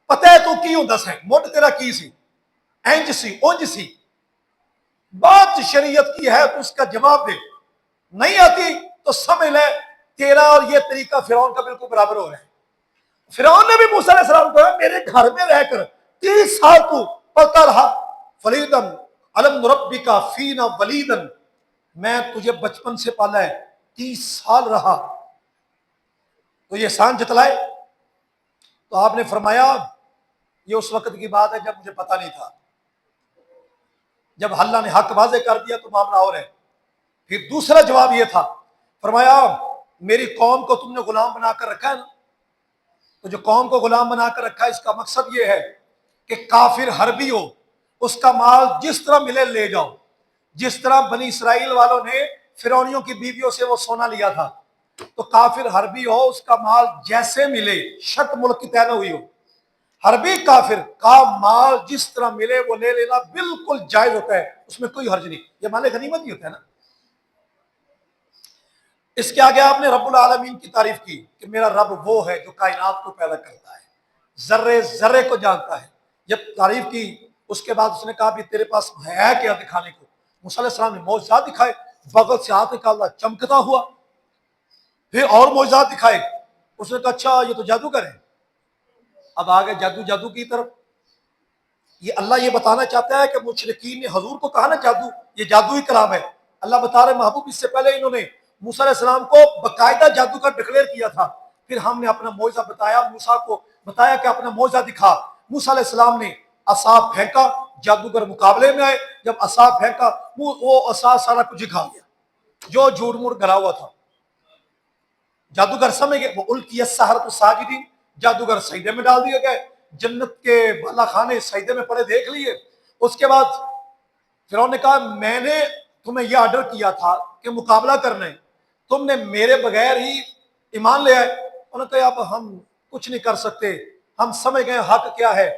پتہ ہے تو کی ہوندا سیں، مڈ تیرا کی سی، اینج سی اونج سی. بات شریعت کی ہے تو اس کا جواب دے، نہیں آتی تو سمجھ لے تیرا اور یہ طریقہ فرعون کا بالکل برابر ہو رہا ہے. فرعون نے بھی موسیٰ علیہ السلام کو میرے گھر میں رہ کر 30 سال تو پلتا رہا. فلیدن الم نربک فینا ولیدن، میں تجھے بچپن سے پالا ہے، 30 سال رہا، تو یہ احسان جتلائے. تو آپ نے فرمایا یہ اس وقت کی بات ہے جب مجھے پتہ نہیں تھا، جب اللہ نے حق واضح کر دیا تو معاملہ اور ہے. پھر دوسرا جواب یہ تھا، فرمایا میری قوم کو تم نے غلام بنا کر رکھا ہے نا، تو جو قوم کو غلام بنا کر رکھا ہے اس کا مقصد یہ ہے کہ کافر حربی ہو، اس کا مال جس طرح ملے لے جاؤ. جس طرح بنی اسرائیل والوں نے فرعونیوں کی بیویوں سے وہ سونا لیا تھا، تو کافر حربی ہو اس کا مال جیسے ملے، شرط ملک کی طے نہ ہوئی ہو، حربی کافر کا مال جس طرح ملے وہ لے لینا بالکل جائز ہوتا ہے، اس میں کوئی حرج نہیں. یہ مال غنیمت ہی ہوتا ہے نا. اس کے آگے آپ نے رب العالمین کی تعریف کی کہ میرا رب وہ ہے جو کائنات کو پیدا کرتا ہے، ذرے ذرے کو جانتا ہے. جب تعریف کی اس کے بعد اس نے کہا بھی تیرے پاس ہے کیا دکھانے کو؟ موسیٰ علیہ السلام نے معجزات دکھائے، بغل سے ہاتھ نکالا چمکتا ہوا. پھر اور معجزات دکھائے، اس نے کہا اچھا یہ تو جادوگر ہے. اب آگے جادو کی طرف. یہ اللہ یہ بتانا چاہتا ہے کہ مشرکین نے حضور کو کہا نا جادو، یہ جادوئی کلام ہے. اللہ بتا رہے محبوب اس سے پہلے انہوں نے موسیٰ علیہ السلام کو باقاعدہ جادو کا ڈکلیئر کیا تھا. پھر ہم نے اپنا معجزہ بتایا، موسیٰ کو بتایا کہ اپنا معجزہ دکھا. موسیٰ علیہ السلام نے عصا پھینکا، جادوگر مقابلے میں آئے. جب عصا پھینکا وہ عصا سارا کچھ دکھا گیا جو جھوٹ موٹ گھرا ہوا تھا. جادوگر سمجھ گئے، وہ القی السحرۃ ساجدین، جادوگر سجدے میں ڈال دیے گئے. جنت کے بالا خانے سجدے میں پڑے دیکھ لیے. اس کے بعد فرعون نے کہا میں نے تمہیں یہ آرڈر کیا تھا کہ مقابلہ کرنا ہے، تم نے میرے بغیر ہی ایمان لے آئے. انہوں نے کہا اب ہم کچھ نہیں کر سکتے، ہم سمجھ گئے حق کیا ہے.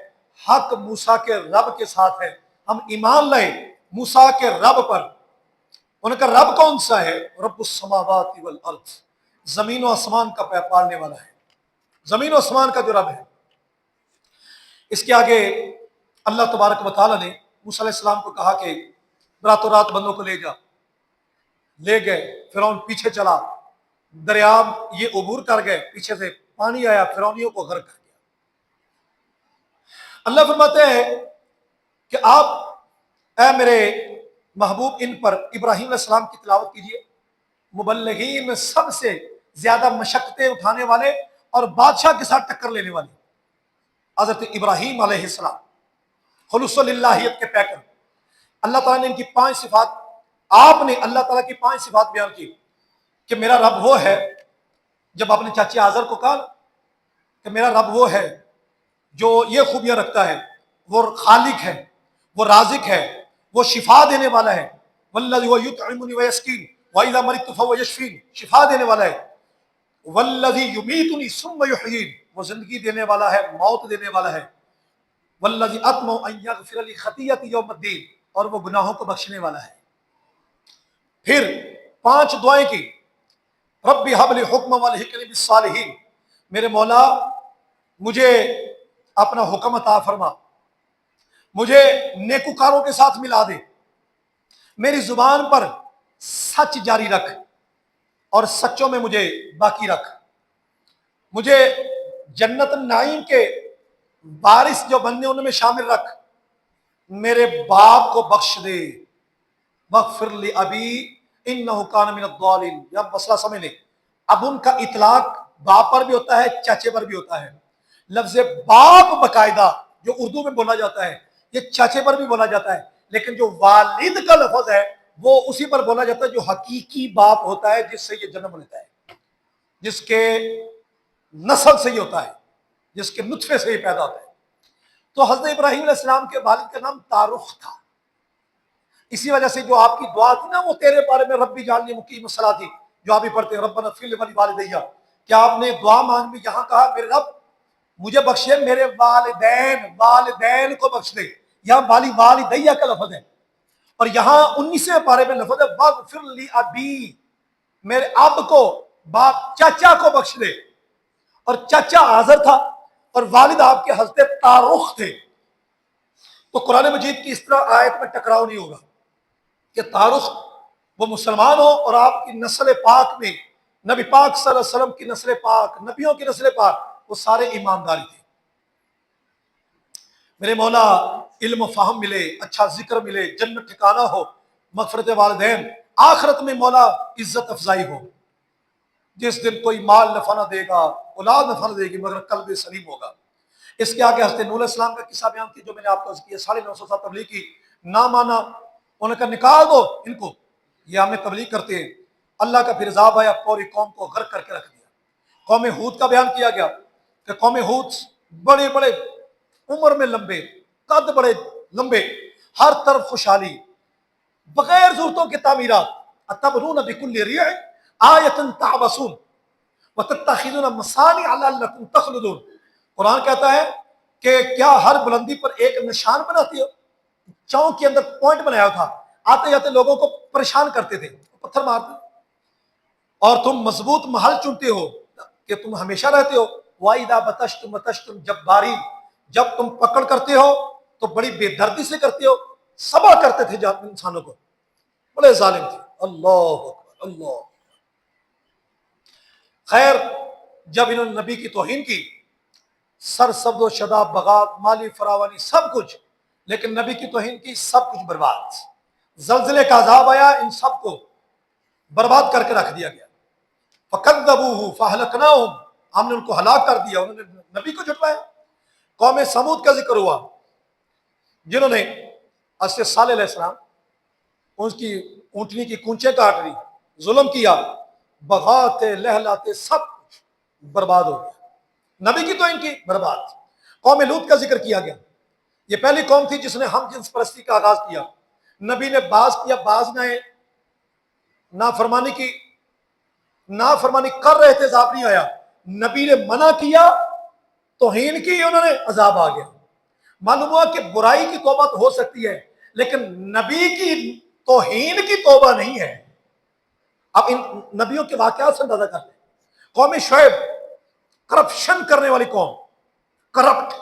حق موسیٰ کے رب کے ساتھ ہے، ہم ایمان لائے موسیٰ کے رب پر. انہوں نے کہا رب کون سا ہے؟ رب السماوات والارض، زمین و آسمان کا پالنے والا ہے، زمین و آسمان کا جو رب ہے. اس کے آگے اللہ تبارک و تعالیٰ نے موسیٰ علیہ السلام کو کہا کہ راتوں رات بندوں کو لے گئے، فرعون پیچھے چلا، دریا یہ عبور کر گئے، پیچھے سے پانی آیا، فرعونیوں کو غرق کر گیا۔ اللہ فرماتے ہیں کہ آپ اے میرے محبوب ان پر ابراہیم علیہ السلام کی تلاوت کیجئے، مبلغین میں سب سے زیادہ مشقتیں اٹھانے والے اور بادشاہ کے ساتھ ٹکر لینے والے حضرت ابراہیم علیہ السلام، خلوص اللہیت کے پیکر۔ اللہ تعالیٰ نے ان کی 5 صفات، آپ نے اللہ تعالیٰ کی 5 صفات بیان کی کہ میرا رب وہ ہے۔ جب آپ نے چاچی آزر کو کہا کہ میرا رب وہ ہے جو یہ خوبیاں رکھتا ہے، وہ خالق ہے، وہ رازق ہے، وہ شفا دینے والا ہے، والذی هو یطعمنی ویسقین واذا مرضت فهو یشفین، شفا دینے والا ہے، والذی یمیتنی ثم یحیین، وہ زندگی دینے والا ہے، موت دینے والا ہے، والذی اطمع ان یغفر لی خطیئتی یوم الدین، اور وہ گناہوں کو بخشنے والا ہے۔ پھر 5 دعائیں کی، رب ہب لی حکما والحقنی بالصالحین، میرے مولا مجھے اپنا حکم عطا فرما، مجھے نیکوکاروں کے ساتھ ملا دے، میری زبان پر سچ جاری رکھ اور سچوں میں مجھے باقی رکھ، مجھے جنت النعیم کے وارث جو بننے ان میں شامل رکھ، میرے باپ کو بخش دے، وغفر لی ابی انہ کان من الضالین۔ یا مسئلہ سمجھ لیں، اب ان کا اطلاق باپ پر بھی ہوتا ہے، چاچے پر بھی ہوتا ہے۔ لفظ باپ باقاعدہ جو اردو میں بولا جاتا ہے یہ چاچے پر بھی بولا جاتا ہے، لیکن جو والد کا لفظ ہے وہ اسی پر بولا جاتا ہے جو حقیقی باپ ہوتا ہے، جس سے یہ جنم لیتا ہے، جس کے نسل سے یہ ہوتا ہے، جس کے نطفے سے یہ پیدا ہوتا ہے۔ تو حضرت ابراہیم علیہ السلام کے والد کا نام تارخ تھا، اسی وجہ سے جو آپ کی دعا تھی نا وہ تیرے بارے میں ربی جعلنی مقیم الصلاۃ، جو آپ ہی پڑھتے ہیں ربنا اغفر لی ولوالدی، کیا آپ نے دعا مانگ میں یہاں کہا میرے رب مجھے بخشے، میرے والدین کو بخش دے، یہاں والدیہ کا لفظ ہے، اور یہاں 19ویں پارے میں لفظ ہے واغفر لی ابی، میرے اب کو، باپ چاچا کو بخش دے، اور چاچا آزر تھا اور والد آپ کے حضرت تارخ تھے۔ تو قرآن مجید کی اس طرح آیت میں ٹکراؤ نہیں ہوگا کہ تارخ وہ مسلمان ہو اور آپ کی نسل پاک میں نبی پاک صلی اللہ علیہ وسلم کی نسل پاک، نبیوں کی نسل پاک، وہ سارے ایمانداری تھے۔ میرے مولا علم و فہم ملے، اچھا ذکر ملے، جنت ٹھکانہ ہو، مغفرت والدین، آخرت میں مولا عزت افزائی ہو، جس دن کوئی مال نفع نہ دے گا، اولاد نفع نہ دے گی، مگر قلب سلیم ہوگا۔ اس کے آگے حضرت نوح علیہ السلام کا قصہ بیان کی جو میں نے آپ کو عرض کیا، 950 سال تبلیغ کی، نہ مانا، انہوں نے کہا نکال دو ان کو، یہ ہمیں تبلیغ کرتے ہیں۔ اللہ کا پھر عذاب آیا، پوری قوم کو غرق کر کے رکھ دیا۔ قوم ہود کا بیان کیا گیا کہ قوم ہود بڑے بڑے عمر میں لمبے، قد بڑے لمبے، ہر طرف خوشحالی، بغیر ضرورتوں کے تعمیرات، اتبنون بکل ریع آیۃ تعبثون وتتخذون مصانع لعلکم تخلدون۔ قرآن کہتا ہے کہ کیا ہر بلندی پر ایک نشان بناتے ہو؟ چونک کے اندر پوائنٹ بنایا تھا، آتے جاتے لوگوں کو پریشان کرتے تھے، پتھر مارتے، اور تم مضبوط محل چنتے ہو کہ تم ہمیشہ رہتے ہو، وَإِذَا بَطَشْتُمْ بَطَشْتُمْ جَبَّارِينَ، جب تم پکڑ کرتے ہو تو بڑی بے دردی سے کرتے ہو، صبا کرتے تھے انسانوں کو، بڑے ظالم تھے۔ اللہ اکبر، اللہ۔ خیر، جب انہوں نے نبی کی توہین کی، سر سبز و شداب، بغاوت، مالی فراوانی، سب کچھ، لیکن نبی کی توہین کی، سب کچھ برباد۔ زلزلے کا عذاب آیا، ان سب کو برباد کر کے رکھ دیا گیا۔ فَكَذَّبُوهُ فَأَهْلَكْنَاهُمْ، ہم نے ان کو ہلاک کر دیا، انہوں نے نبی کو جھٹلایا۔ قوم سمود کا ذکر ہوا، جنہوں نے حضرت صالح علیہ السلام ان کی اونٹنی کی کونچیں کاٹ لی، ظلم کیا، بغاتے لہلاتے سب کچھ برباد ہو گیا۔ نبی کی تو ان کی برباد۔ قوم لوط کا ذکر کیا گیا، یہ پہلی قوم تھی جس نے ہم جنس پرستی کا آغاز کیا، نبی نے باز کیا، باز نہ آئے، نافرمانی کی، نافرمانی کر رہے تھے، عذاب نہیں آیا، نبی نے منع کیا، توہین کی، انہوں نے، عذاب آ گیا۔ معلوم ہوا کہ برائی کی توبہ تو ہو سکتی ہے لیکن نبی کی توہین کی توبہ نہیں ہے۔ اب ان نبیوں کے واقعات سے اندازہ کرتے ہیں۔ قوم شعیب کرپشن کرنے والی قوم، کرپٹ،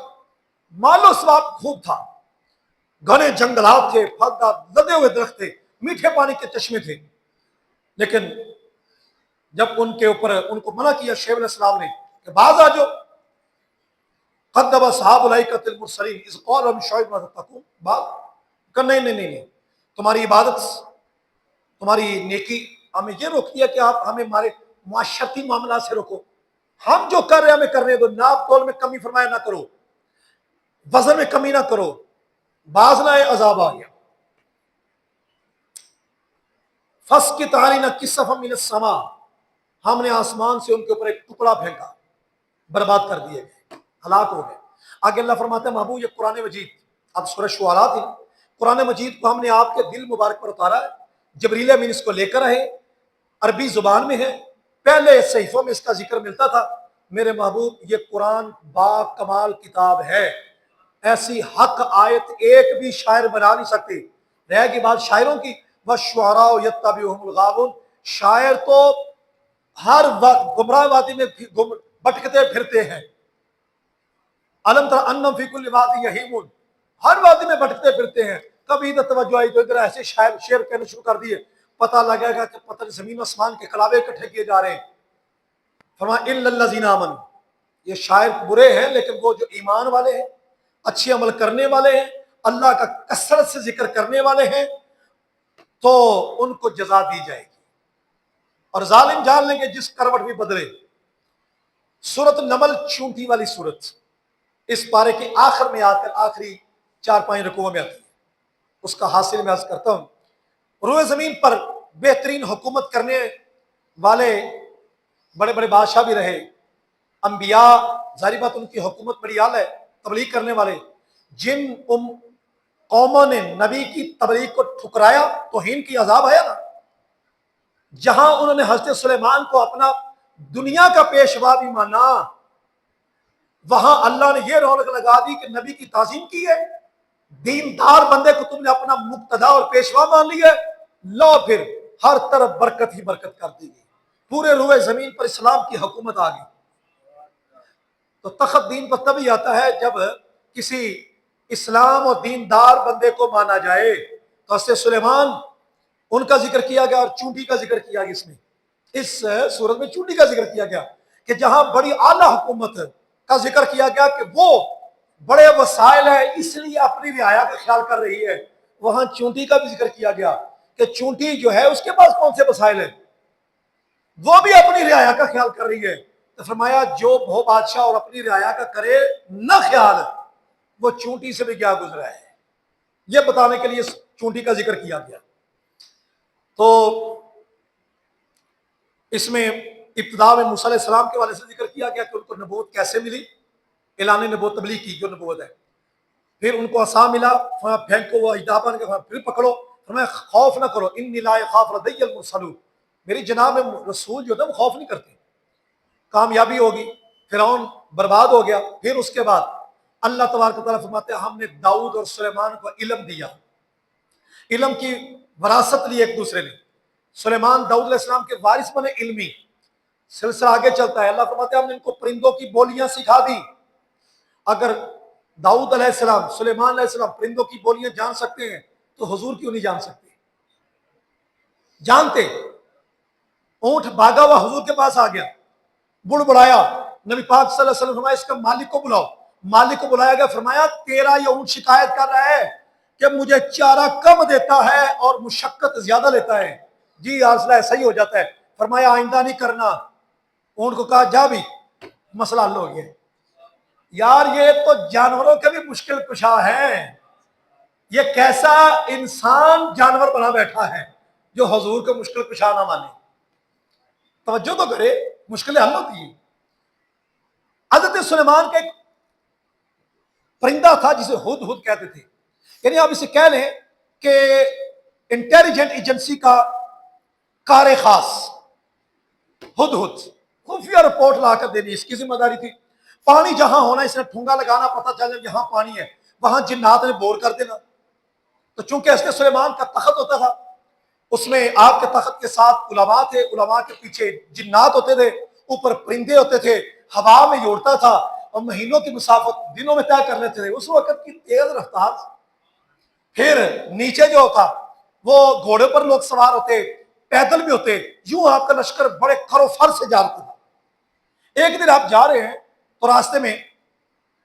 مال و ثواب خوب تھا، گھنے جنگلات تھے، پھلدار لدے ہوئے درخت تھے، میٹھے پانی کے چشمے تھے، لیکن جب ان کے اوپر ان کو منع کیا شعیب علیہ السلام نے کہ باز آ جاؤ، قدب اصحاب الایکۃ المرسلین اذ قال لهم شعیب ما تتقون، باز کہ نہیں نہیں نہیں نہیں، تمہاری عبادت، تمہاری نیکی ہمیں یہ روکتی ہے کہ آپ ہمیں ہمارے معاشرتی معاملات سے روکو، ہم جو کر رہے ہیں ہمیں کرنے دو، ناپ تول میں کمی فرمایا نہ کرو، وزن میں کمی نہ کرو، باز نہ عذاب آ گیا۔ فسقط علینا کسفا من السماء، ہم نے آسمان سے ان کے اوپر ایک ٹکڑا پھینکا، برباد کر دیے گئے، ہلاک ہو گئے۔ آگے اللہ فرماتے ہیں محبوب یہ قرآن مجید، اب سورہ شعراء تھی، قرآن مجید کو ہم نے آپ کے دل مبارک پر اتارا ہے، جبریل امین اس کو لے کر آئے، عربی زبان میں ہے، پہلے صحیفوں میں اس کا ذکر ملتا تھا۔ میرے محبوب یہ قرآن با کمال کتاب ہے، ایسی حق آیت ایک بھی شاعر بنا نہیں سکتے، رہ گی بات شاعروں کی، وَالشُّعَرَاءُ يَتَّبِعُهُمُ الْغَاوُونَ، شاعر تو ہر وقت گمراہ وادی میں بھٹکتے پھرتے ہیں، الم تر انہم فی کل وادی یہیمون، ہر وادی میں بھٹکتے پھرتے ہیں، کبھی ادھر توجہ آئی تو ادھر ایسے شعر کہنے شروع کر دیے، پتہ لگے گا کہ پتہ زمین و آسمان کے کلابے اکٹھے کیے جا رہے ہیں۔ فرمایا الا الذین آمنوا، یہ شاعر برے ہیں لیکن وہ جو ایمان والے ہیں، اچھے عمل کرنے والے ہیں، اللہ کا کثرت سے ذکر کرنے والے ہیں، تو ان کو جزا دی جائے گی، اور ظالم جان لیں گے جس کروٹ بھی بدلے۔ سورۃ النمل چونٹی والی سورت، اس پارے کے آخر میں آ کر آخری 4-5 رکوعوں میں آتی ہے، اس کا حاصل میں عرض کرتا ہوں۔ روئے زمین پر بہترین حکومت کرنے والے بڑے بڑے بادشاہ بھی رہے، انبیاء، ظاہر بات ان کی حکومت بڑی اعلیٰ ہے، تبلیغ کرنے والے، جن قوموں نے نبی کی تبلیغ کو ٹھکرایا، توہین کی، عذاب آیا نا، جہاں انہوں نے حضرت سلیمان کو اپنا دنیا کا پیشوا بھی مانا، وہاں اللہ نے یہ رونق لگا دی کہ نبی کی تعظیم کی ہے، دیندار بندے کو تم نے اپنا مقتدا اور پیشوا مان لیا، لو پھر ہر طرف برکت ہی برکت کر دی گئی، پورے روئے زمین پر اسلام کی حکومت آ گئی۔ تو تخت دین پر تبھی آتا ہے جب کسی اسلام اور دیندار بندے کو مانا جائے، تو حضرت سلیمان ان کا ذکر کیا گیا، اور چونٹی کا ذکر کیا گیا، اس سورت میں چونٹی کا ذکر کیا گیا کہ جہاں بڑی اعلیٰ حکومت کا ذکر کیا گیا کہ وہ بڑے وسائل ہے اس لیے اپنی رعایا کا خیال کر رہی ہے، وہاں چونٹی کا بھی ذکر کیا گیا کہ چونٹی جو ہے اس کے پاس کون سے وسائل ہیں، وہ بھی اپنی رعایا کا خیال کر رہی ہے، تو فرمایا جو وہ بادشاہ اور اپنی رعایا کا کرے نہ خیال، وہ چونٹی سے بھی کیا گزرا ہے، یہ بتانے کے لیے چونٹی کا ذکر کیا گیا۔ تو اس میں ابتدا میں موسیٰ علیہ السلام کے والے سے ذکر کیا گیا کہ ان کو نبوت کیسے ملی، اعلان نبوت تبلیغ کی جو نبوت ہے، پھر ان کو عصا ملا، فرمایا پھینکو، وہ اجدابا نے کہا پھر پکڑو، فرمایا خوف نہ کرو، انی لا اخاف لدی المرسلون، میری جناب رسول جو ہے وہ خوف نہیں کرتے، کامیابی ہوگی، فرعون برباد ہو گیا۔ پھر اس کے بعد اللہ تبارک و تعالیٰ فرماتے ہیں ہم نے داؤد اور سلیمان کو علم دیا، علم کی وراثت لی ایک دوسرے نے، سلیمان داؤد علیہ السلام کے وارث بنے، علمی سلسلہ آگے چلتا ہے، اللہ فرماتے ہیں ہم نے ان کو پرندوں کی بولیاں سکھا دی۔ اگر داؤد علیہ السلام، سلیمان علیہ السلام پرندوں کی بولیاں جان سکتے ہیں تو حضور کیوں نہیں جان سکتے؟ جانتے، اونٹ بھاگا ہوا حضور کے پاس آ گیا، بڑ بڑایا، نبی پاک صلی اللہ علیہ وسلم فرمایا اس کا مالک کو بلاؤ، مالک کو بلایا گیا، فرمایا تیرا یہ اونٹ شکایت کر رہا ہے کہ مجھے چارہ کم دیتا ہے اور مشقت زیادہ لیتا ہے۔ جی حاصلہ صحیح ہو جاتا ہے، فرمایا آئندہ نہیں کرنا، اونٹ کو کہا جا بھی، مسئلہ حل ہو گیا۔ یار یہ تو جانوروں کے بھی مشکل کشا ہے، یہ کیسا انسان جانور بنا بیٹھا ہے جو حضور کو مشکل کشا نہ مانے؟ توجہ تو کرے، مشکلیں حل ہوتی ہیں۔ حضرت سلیمان کا ایک پرندہ تھا جسے ہد ہد کہتے تھے، یعنی آپ اسے کہہ لیں کہ انٹیلیجنٹ ایجنسی کا کار خاص، ہد ہد، خفیہ رپورٹ لا کر دینی اس کی ذمہ داری تھی۔ پانی جہاں ہونا اس نے ٹھونگا لگانا، پتہ چل جائے یہاں پانی ہے، وہاں جنات نے بور کر دینا۔ تو چونکہ حضرت سلیمان کا تخت ہوتا تھا، اس میں آپ کے تخت کے ساتھ علماء تھے، علماء کے پیچھے جنات ہوتے تھے، اوپر پرندے ہوتے تھے، ہوا میں یہ اڑتا تھا، اور مہینوں کی مسافت دنوں میں طے کر لیتے تھے اس وقت کی تیز رفتار. پھر نیچے جو ہوتا وہ گھوڑے پر لوگ سوار ہوتے, پیدل بھی ہوتے, یوں آپ کا لشکر بڑے کھرو فر سے جا رہا تھا. ایک دن آپ جا رہے ہیں تو راستے میں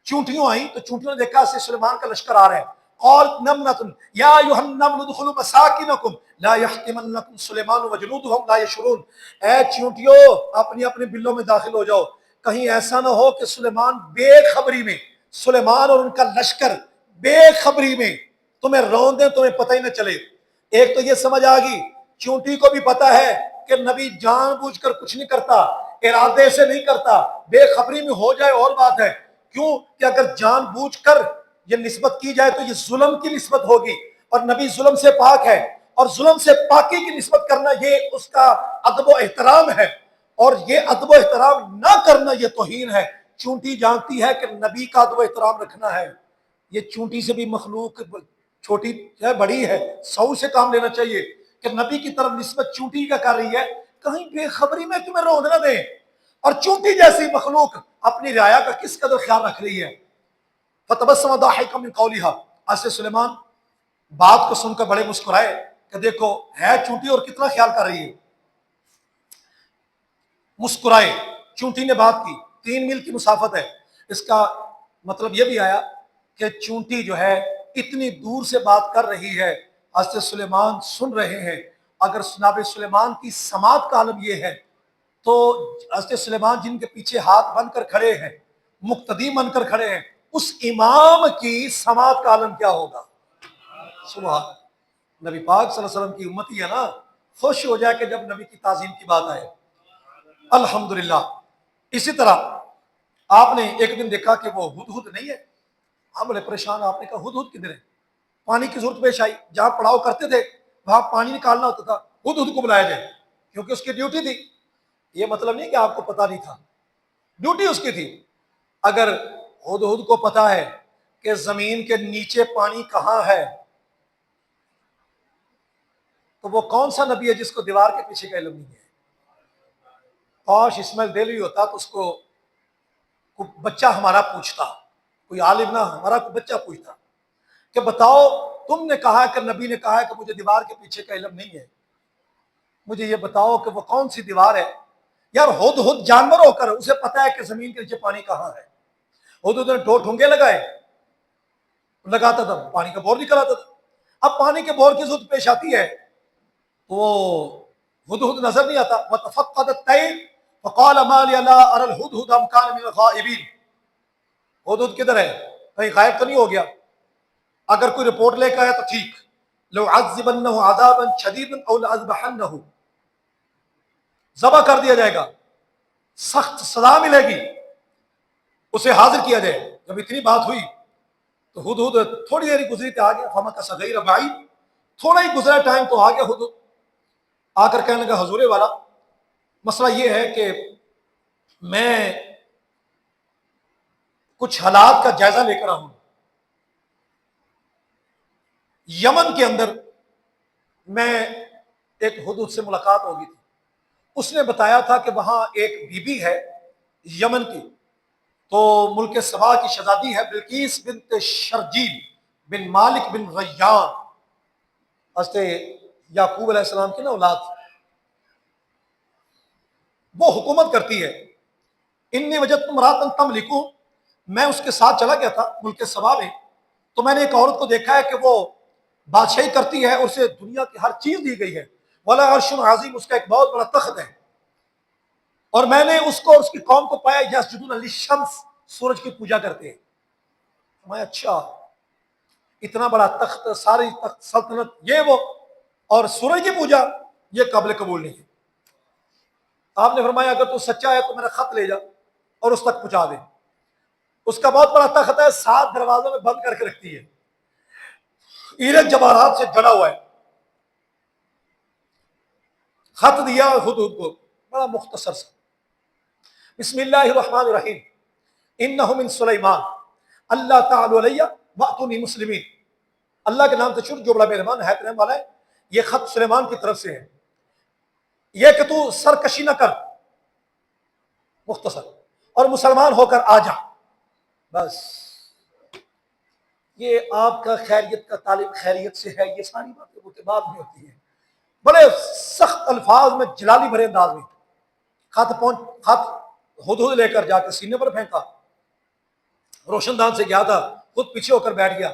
چونٹیوں آئیں, تو چونٹیوں نے دیکھا سے سلیمان کا لشکر آ رہا ہے. اور نملۃ یا ایھا النمل ادخلوا مساکنکم لا یحطمنکم سلیمان وجنودہ لا یشعرون. اے چونٹیوں اپنی اپنے بلوں میں داخل ہو جاؤ, کہیں ایسا نہ ہو کہ سلیمان بے خبری میں, سلیمان اور ان کا لشکر بے خبری میں تمہیں رون دیں, تمہیں پتہ ہی نہ چلے. ایک تو یہ سمجھ آ گئی چونٹی کو بھی پتا ہے کہ نبی جان بوجھ کر کچھ نہیں کرتا, ارادے سے نہیں کرتا, بے خبری میں ہو جائے اور بات ہے. کیوں کہ اگر جان بوجھ کر یہ نسبت کی جائے تو یہ ظلم کی نسبت ہوگی, اور نبی ظلم سے پاک ہے, اور ظلم سے پاکی کی نسبت کرنا یہ اس کا ادب و احترام ہے, اور یہ ادب و احترام نہ کرنا یہ توہین ہے. چونٹی جانتی ہے کہ نبی کا ادب و احترام رکھنا ہے. یہ چونٹی سے بھی مخلوق چھوٹی ہے بڑی ہے, سو سے کام لینا چاہیے کہ نبی کی طرف نسبت چونٹی کا کر رہی ہے, کہیں بے خبری میں تمہیں رون نہ دیں. اور چونٹی جیسی مخلوق اپنی رعایا کا کس قدر خیال رکھ رہی ہے. فتبسم ضاحکا من قولها, ایسے سلیمان بات کو سن کر بڑے مسکرائے کہ دیکھو ہے چونٹی اور کتنا خیال کر رہی ہے. مسکرائے, چونٹی نے بات کی, 3 میل کی مسافت ہے. اس کا مطلب یہ بھی آیا کہ چونٹی جو ہے اتنی دور سے بات کر رہی ہے, حضرت سلیمان سن رہے ہیں. اگر جناب سلیمان کی سماعت کا عالم یہ ہے تو حضرت سلیمان جن کے پیچھے ہاتھ بن کر کھڑے ہیں, مقتدی بن کر کھڑے ہیں, اس امام کی سماعت کا عالم کیا ہوگا. سبحان نبی پاک صلی اللہ علیہ وسلم کی امتی ہے نا, خوش ہو جائے کہ جب نبی کی تعظیم کی بات آئے. الحمدللہ. اسی طرح آپ نے ایک دن دیکھا کہ وہ ہدہد نہیں ہے, ہم بڑے پریشان, آپ نے کہا ہدہد کدھر ہے. پانی کی ضرورت پیش آئی, جہاں پڑاؤ کرتے تھے وہاں پانی نکالنا ہوتا تھا, ہدہد کو بلایا جائے کیونکہ اس کی ڈیوٹی تھی. یہ مطلب نہیں کہ آپ کو پتہ نہیں تھا, ڈیوٹی اس کی تھی. اگر ہدہد کو پتا ہے کہ زمین کے نیچے پانی کہاں ہے تو وہ کون سا نبی ہے جس کو دیوار کے پیچھے کا علم نہیں ہے. کاش اسماعیل دہلوی ہوتا تو اس کو بچہ ہمارا پوچھتا, کوئی عالم نہ, ہمارا کوئی بچہ پوچھتا کہ بتاؤ تم نے کہا کہ نبی نے کہا ہے کہ مجھے دیوار کے پیچھے کا علم نہیں ہے, مجھے یہ بتاؤ کہ وہ کون سی دیوار ہے. یار ہدہد جانور ہو کر اسے پتا ہے کہ زمین کے نیچے پانی کہاں ہے. ہدہد نے 2 ٹھونگے لگائے, لگاتا تھا, پانی کا بور نکل آتا تھا. اب پانی کے بور کی ضرورت پیش آتی ہے تو ہدہد نظر نہیں آتا. وَتَفَقَّدَ الطَّيْرُ فَقَالَ مَا لِيَ لَا أَرَى الْهُدْهُدَ أَمْ كَانَ مِنَ الْغَائِبِينَ. ہدہد کدھر ہے, کہیں غائب تو نہیں ہو گیا. اگر کوئی رپورٹ لے کر آیا تو ٹھیک, لَأُعَذِّبَنَّهُ عَذَابًا شَدِيدًا أَوْ لَأَذْبَحَنَّهُ, ذبح کر دیا جائے گا, سخت سزا ملے گی, اسے حاضر کیا جائے. جب اتنی بات ہوئی تو ہدہد تھوڑی دیر گزری تو آ گیا. فَمَكَثَ غَيْرَ بَعِيدٍ, تھوڑا ہی گزرا ٹائم تو آ گیا ہدہد. آ کر کہنے لگا حضور والا مسئلہ یہ ہے کہ میں کچھ حالات کا جائزہ لے کر آؤں. یمن کے اندر میں ایک ہدہد سے ملاقات ہوگی تھی, اس نے بتایا تھا کہ وہاں ایک بی بی ہے یمن کی, تو ملک سبا کی شہزادی ہے بلقیس بنت شرجیل بن مالک بن ریان, حضرت یعقوب علیہ السلام کی نا اولاد. وہ حکومت کرتی ہے. انی وجدت امرأۃ تملک, میں اس کے ساتھ چلا گیا تھا ملک سبا میں, تو میں نے ایک عورت کو دیکھا ہے کہ وہ بادشاہی کرتی ہے اور اسے دنیا کی ہر چیز دی گئی ہے. وَلَهَا عَرْشٌ عَظِيمٌ, اس کا ایک بہت بڑا تخت ہے. اور میں نے اس کو اور اس کی قوم کو پایا یسجدون للشمس, سورج کی پوجا کرتے ہیں. میں اچھا اتنا بڑا تخت, ساری تخت سلطنت یہ وہ, اور سورج کی پوجا, یہ قابل قبول نہیں ہے. آپ نے فرمایا اگر تو سچا ہے تو میرا خط لے جا اور اس تک پہنچا دے. اس کا بہت بڑا تخت ہے, 7 دروازوں میں بند کر کے رکھتی ہے, ایرج جواہرات سے جڑا ہوا ہے. خط دیا ہدہد کو, بڑا مختصر سا, بسم اللہ الرحمن الرحیم, انہ من سلیمان اللہ تعالی علیہ واتونی مسلمین. اللہ کے نام سے شروع جو بڑا مہربان ہے رحم والا ہے. یہ خط سلیمان کی طرف سے ہے, یہ کہ تو سرکشی نہ کر, مختصر, اور مسلمان ہو کر آ جا. بس یہ آپ کا خیریت کا طالب خیریت سے ہے، یہ ساری باتیں وہ کے بعد میں ہوتی ہیں. بڑے سخت الفاظ میں جلالی بھرے انداز میں خط ہدہد لے کر جا کے سینے پر پھینکا. روشن دان سے گیا تھا، خود پیچھے ہو کر بیٹھ گیا.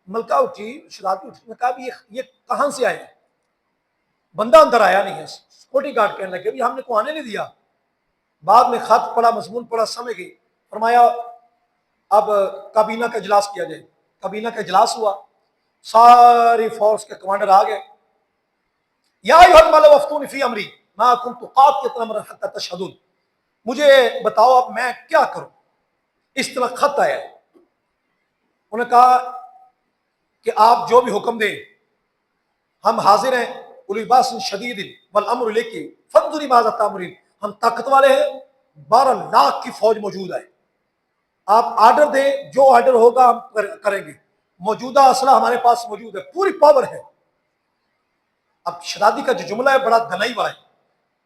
ملکہ اٹھی، شہزادی اٹھی، نے کہا بھی یہ کہاں سے آئے؟ بندہ اندر آیا نہیں ہے. سیکورٹی گارڈ کہنے لگے بھی ہم نے کو آنے نہیں دیا. بعد میں خط پڑھا، مضمون پڑھا، سمجھ گئی. فرمایا اب کابینہ کا اجلاس کیا جائے. کابینہ کا اجلاس ہوا، ساری فورس کے کمانڈر آ گئے. یا ایھا الملأ افتونی فی امری ما کنت قاطعۃ امرا حتی تشہدون، مجھے بتاؤ اب میں کیا کروں. اس طرح خط آیا. انہوں نے کہا کہ آپ جو بھی حکم دیں ہم حاضر ہیں. اولی باس شدید والامر الیک فانظری ماذا تأمرین، ہم طاقت والے ہیں، 12 لاکھ کی فوج موجود ہے. آپ آرڈر دیں، جو آرڈر ہوگا ہم کریں گے. موجودہ اسلحہ ہمارے پاس موجود ہے، پوری پاور ہے. اب شہزادی کا جو جملہ ہے بڑا دنائی والا ہے.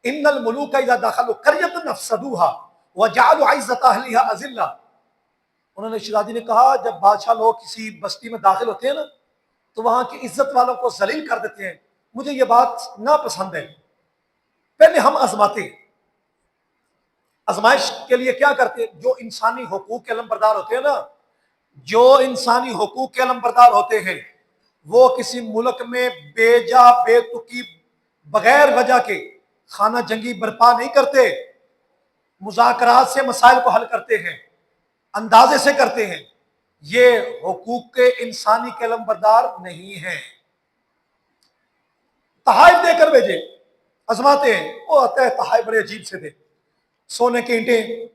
ان الملوک اذا دخلوا قریۃ افسدوها وجعلوا عزۃ اہلها اذلہ. انہوں نے شہزادی نے کہا جب بادشاہ لوگ کسی بستی میں داخل ہوتے ہیں نا تو وہاں کی عزت والوں کو ذلیل کر دیتے ہیں. مجھے یہ بات ناپسند ہے. پہلے ہم آزماتے ہیں. آزمائش کے لیے کیا کرتے ہیں؟ جو انسانی حقوق کے علمبردار ہوتے ہیں نا، جو انسانی حقوق کے علمبردار ہوتے ہیں وہ کسی ملک میں بے جا بے تکی بغیر وجہ کے خانہ جنگی برپا نہیں کرتے. مذاکرات سے مسائل کو حل کرتے ہیں، اندازے سے کرتے ہیں. یہ حقوق کے انسانی کے علمبردار نہیں ہیں. تحائف دے کر بھیجے، آزماتے ہیں. وہ آتا ہے تحائف بڑے عجیب سے تھے، سونے کے اینٹیں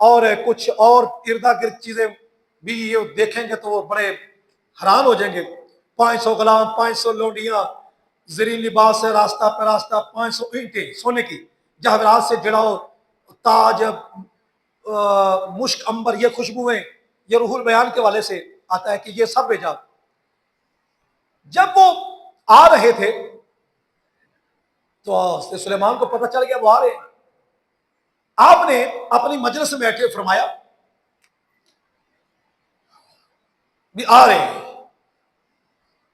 اور کچھ اور اردا گرد چیزیں بھی یہ دیکھیں گے تو وہ بڑے حیران ہو جائیں گے. 500 غلام، 500 لونڈیاں، زرین لباس ہے، راستہ پہ راستہ، 500 اینٹیں سونے کی، جواہرات سے جڑاؤ، تاج، مشک، عنبر، یہ خوشبوئیں، یہ روح البیان کے والے سے آتا ہے کہ یہ سب بھیجا. جب وہ آ رہے تھے تو سلیمان کو پتہ چل گیا وہ آ رہے ہیں. آپ نے اپنی مجلس میں بیٹھے فرمایا بھی آ رہے ہیں.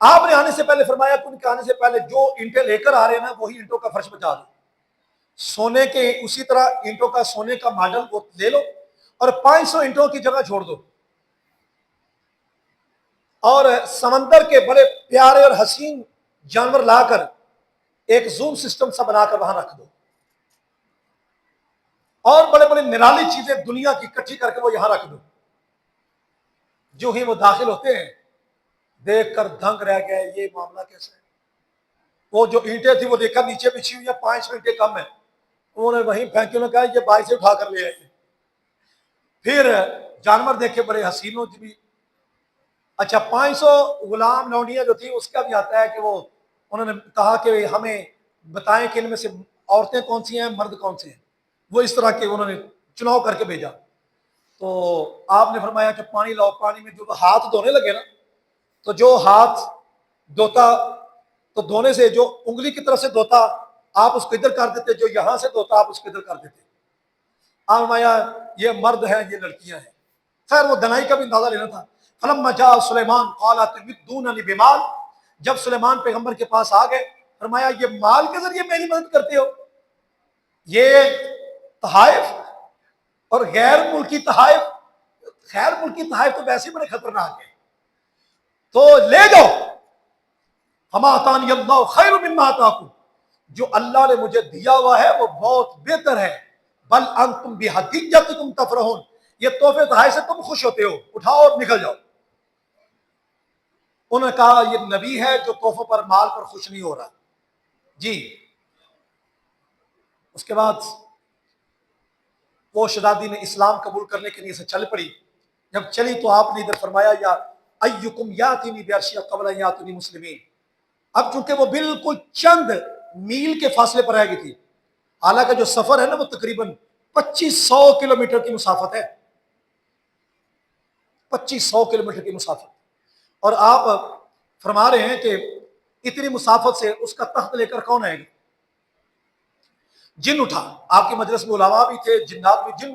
آپ نے آنے سے پہلے فرمایا کہ ان کے آنے سے پہلے جو اینٹیں لے کر آ رہے ہیں نا وہی اینٹوں کا فرش بچا دو. سونے کے اسی طرح اینٹوں کا سونے کا ماڈل وہ لے لو اور 500 اینٹوں کی جگہ چھوڑ دو. اور سمندر کے بڑے پیارے اور حسین جانور لا کر ایک زوم سسٹم سا بنا کر وہاں رکھ دو. اور بڑے بڑے نرالی چیزیں دنیا کی اکٹھی کر کے وہ یہاں رکھ دو. جو ہی وہ داخل ہوتے ہیں دیکھ کر دھنگ رہ گئے یہ معاملہ کیسا ہے. وہ جو اینٹیں تھی وہ دیکھ کر نیچے بچھی ہوئی ہیں، 500 اینٹیں کم ہیں. انہوں نے وہیں پھینکی، انہوں نے کہا یہ بائی سے اٹھا کر لے آئے. پھر جانور دیکھے بڑے حسینوں بھی. اچھا 500 غلام لونڈیاں جو تھیں اس کا بھی آتا ہے کہ وہ انہوں نے کہا کہ ہمیں بتائیں کہ ان میں سے عورتیں کون سی ہیں، مرد کون سے ہیں. وہ اس طرح کے انہوں نے چناؤ کر کے بھیجا. تو آپ نے فرمایا کہ پانی لاؤ. پانی میں جو ہاتھ دھونے لگے نا تو جو ہاتھ دھوتا تو دھونے سے جو انگلی کی طرف سے دھوتا آپ اس کو ادھر کر دیتے، جو یہاں سے دھوتا آپ اس کو ادھر کر دیتے. آپ فرمایا یہ مرد ہیں یہ لڑکیاں ہیں. خیر وہ دنائی کا بھی اندازہ لینا تھا. فلما جاء سلیمان قال اتمدوننی بمال، جب سلیمان پیغمبر کے پاس آ گئے فرمایا یہ مال کے ذریعے میری مدد کرتے ہو. یہ تحائف اور غیر ملکی تحائف، غیر ملکی تحائف تو ویسے بڑے خطرناک ہیں، تو لے جاؤ. فما آتانی اللہ خیر مما آتاکم، جو اللہ نے مجھے دیا ہوا ہے وہ بہت بہتر ہے. بل انتم بہدیتکم تفرحون، یہ تحفے تحائف سے تم خوش ہوتے ہو، اٹھاؤ اور نکل جاؤ. انہوں نے کہا یہ نبی ہے جو تحفوں پر مال پر خوش نہیں ہو رہا. جی اس کے بعد وہ شہزادی نے اسلام قبول کرنے کے لیے سے چل پڑی. جب چلی تو آپ نے ادھر فرمایا یا ایکم یاتینی بعرشھا قبل ان یاتونی مسلمین. اب چونکہ وہ بالکل چند میل کے فاصلے پر رہ گئی تھی، حالانکہ جو سفر ہے نا وہ تقریباً 2500 کلومیٹر کی مسافت ہے. 2500 کلومیٹر کی مسافت. اور آپ فرما رہے ہیں کہ اتنی مسافت سے اس کا تخت لے کر کون آئے گا؟ جن اٹھا. آپ کے مجلس میں علماء بھی تھے، جنات بھی. جن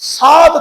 7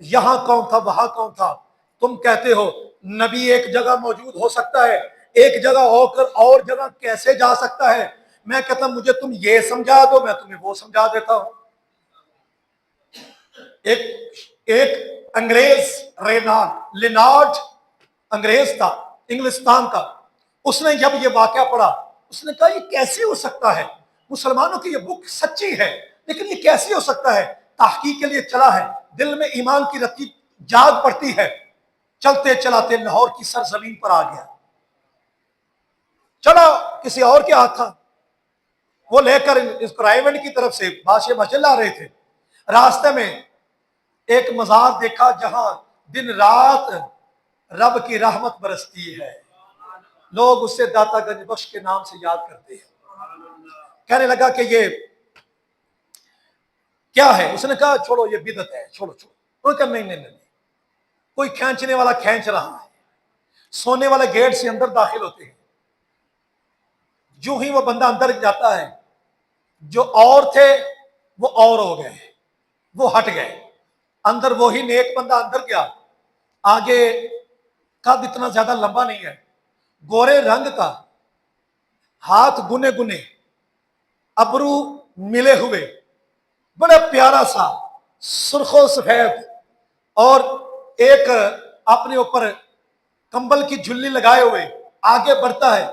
یہاں کون تھا وہاں کون تھا؟ تم کہتے ہو نبی ایک جگہ موجود ہو سکتا ہے، ایک جگہ ہو کر اور جگہ کیسے جا سکتا ہے؟ میں کہتا ہوں مجھے تم یہ سمجھا دو، میں تمہیں وہ سمجھا دیتا ہوں۔ ایک ایک انگریز لینارڈ انگریز تھا انگلستان کا، اس نے جب یہ واقعہ پڑھا اس نے کہا یہ کیسے ہو سکتا ہے؟ مسلمانوں کی یہ بک سچی ہے لیکن یہ کیسے ہو سکتا ہے؟ تحقیق کے لیے چلا ہے، دل میں ایمان کی رتی جاگ پڑتی ہے، چلتے چلاتے لاہور کی سرزمین پر آ گیا۔ چلا کسی اور کے ہاتھ تھا، وہ لے کر اس رائیونڈ کی طرف سے بادشاہ مسجد لا رہے تھے، راستے میں ایک مزار دیکھا جہاں دن رات رب کی رحمت برستی ہے، لوگ اسے داتا گنج بخش کے نام سے یاد کرتے ہیں۔ کہنے لگا کہ یہ کیا ہے؟ اس نے کہا چھوڑو یہ بدعت ہے، چھوڑو چھوڑو۔ انہوں نے کہا نہیں، کوئی کھینچنے والا کھینچ رہا ہے، سونے والے گیٹ سے اندر داخل ہوتے ہیں، جو ہی وہ بندہ اندر جاتا ہے جو اور تھے وہ اور ہو گئے، وہ ہٹ گئے، اندر وہی نیک بندہ اندر گیا، آگے قد اتنا زیادہ لمبا نہیں ہے، گورے رنگ کا، ہاتھ گنے گنے، ابرو ملے ہوئے، بڑا پیارا سا سرخ و سفید، اور ایک اپنے اوپر کمبل کی جھلی لگائے ہوئے آگے بڑھتا ہے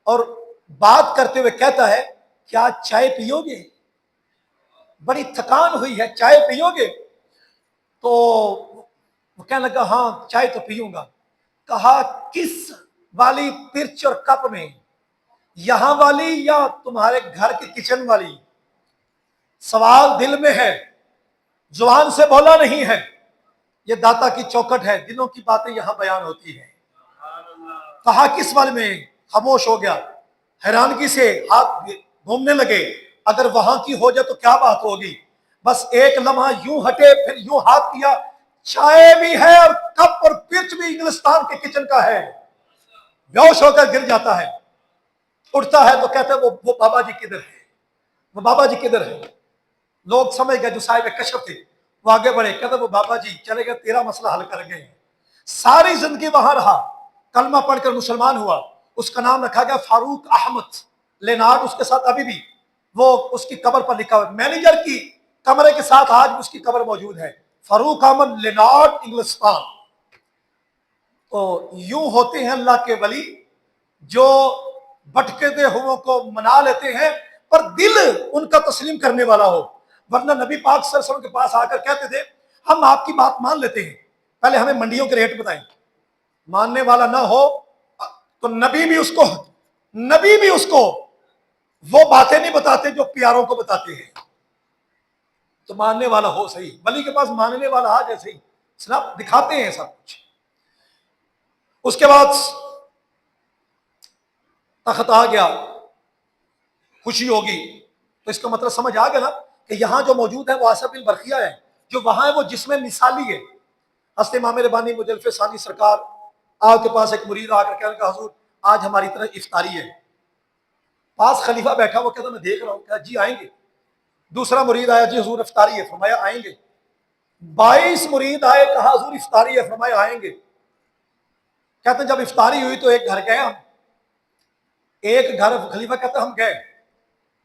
اور بات کرتے ہوئے کہتا ہے کیا چائے پیو گے؟ بڑی تھکان ہوئی ہے، چائے پیو گے؟ تو وہ کہنے لگا ہاں چائے تو پیوں گا۔ کہا کس والی پرچ اور کپ میں، یہاں والی یا تمہارے گھر کی کچن والی؟ سوال دل میں ہے، زبان سے بولا نہیں ہے، یہ داتا کی چوکٹ ہے، دلوں کی باتیں یہاں بیان ہوتی ہیں۔ کہا کس والے میں؟ خاموش ہو گیا، حیرانگی سے ہاتھ گھومنے لگے، اگر وہاں کی ہو جائے تو کیا بات ہوگی؟ بس ایک لمحہ یوں ہٹے پھر یوں ہاتھ کیا، چائے بھی ہے اور کپ اور پرچ بھی انگلستان کے کچن کا ہے۔ بیہوش ہو کر گر جاتا ہے، اٹھتا ہے تو کہتا ہے وہ بابا جی کدھر ہے، وہ بابا جی کدھر ہے؟ لوگ سمجھ گئے جو صاحب کشف تھے، وہ آگے بڑھے، کہتا وہ بابا جی چلے گئے، تیرا مسئلہ حل کر گئے۔ ساری زندگی وہاں رہا، کلمہ پڑھ کر مسلمان ہوا، اس کا نام رکھا گیا فاروق احمد لینارڈ، اس کے ساتھ ابھی بھی وہ اس کی قبر پر لکھا ہوا، مینیجر کی کمرے کے ساتھ آج اس کی قبر موجود ہے، فاروق احمد لینارڈ انگلستان۔ تو یوں ہوتے ہیں اللہ کے ولی جو بھٹکتے ہوں کو منا لیتے ہیں پر دل ان کا تسلیم کرنے والا ہو، ورنہ نبی پاک صلی اللہ علیہ وسلم کے پاس آ کر کہتے تھے ہم آپ کی بات مان لیتے ہیں، پہلے ہمیں منڈیوں کے ریٹ بتائیں، ماننے والا نہ ہو تو نبی بھی اس کو وہ باتیں نہیں بتاتے جو پیاروں کو بتاتے ہیں، تو ماننے والا ہو صحیح، ولی کے پاس ماننے والا آ جائے صحیح، سب دکھاتے ہیں سب کچھ۔ اس کے بعد تخت آ گیا، خوشی ہوگی، تو اس کا مطلب سمجھ آ گیا نا کہ یہاں جو موجود ہے وہ آصف بن برقیہ ہے، جو وہاں ہے وہ جسم مثالی ہے۔ حضرت امام ربانی مجلف ثانی سرکار آپ کے پاس ایک مرید آ کر کہنے لگا حضور آج ہماری طرف افطاری ہے، پاس خلیفہ بیٹھا وہ کہتا میں دیکھ رہا ہوں، کہا جی آئیں گے۔ دوسرا مرید آیا جی حضور افطاری ہے، فرمایا آئیں گے۔ 22 مرید آئے، کہا حضور افطاری ہے، فرمایا آئیں گے۔ کہتے ہیں جب افطاری ہوئی تو ایک گھر گئے ہم، ایک گھر خلیفہ کہتا ہم گئے،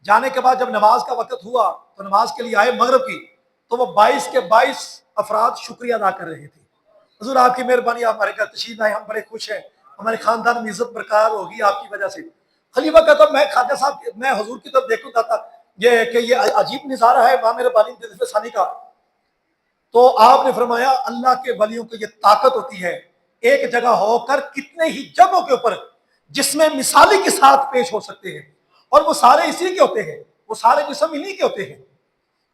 جانے کے بعد جب نماز کا وقت ہوا تو نماز کے لیے آئے مغرب کی، تو وہ 22 کے 22 افراد شکریہ ادا کر رہے تھے، حضور آپ کی مہربانی، آپ ہمارے گھر تشریف لائے، ہم بڑے خوش ہیں، ہمارے خاندان میں عزت برقرار ہوگی آپ کی وجہ سے۔ خلیفہ کہتا میں خواجہ صاحب میں حضور کی طرف دیکھوں تھا یہ عجیب نظارہ ہے امام ربانی مجلس ثانی کا، تو آپ نے فرمایا اللہ کے ولیوں کی یہ طاقت ہوتی ہے، ایک جگہ ہو کر کتنے ہی جگہوں کے اوپر جس میں مثالی کے ساتھ پیش ہو سکتے ہیں، اور وہ سارے اسی کے ہوتے ہیں، وہ سارے جسم انہی کے ہوتے ہیں۔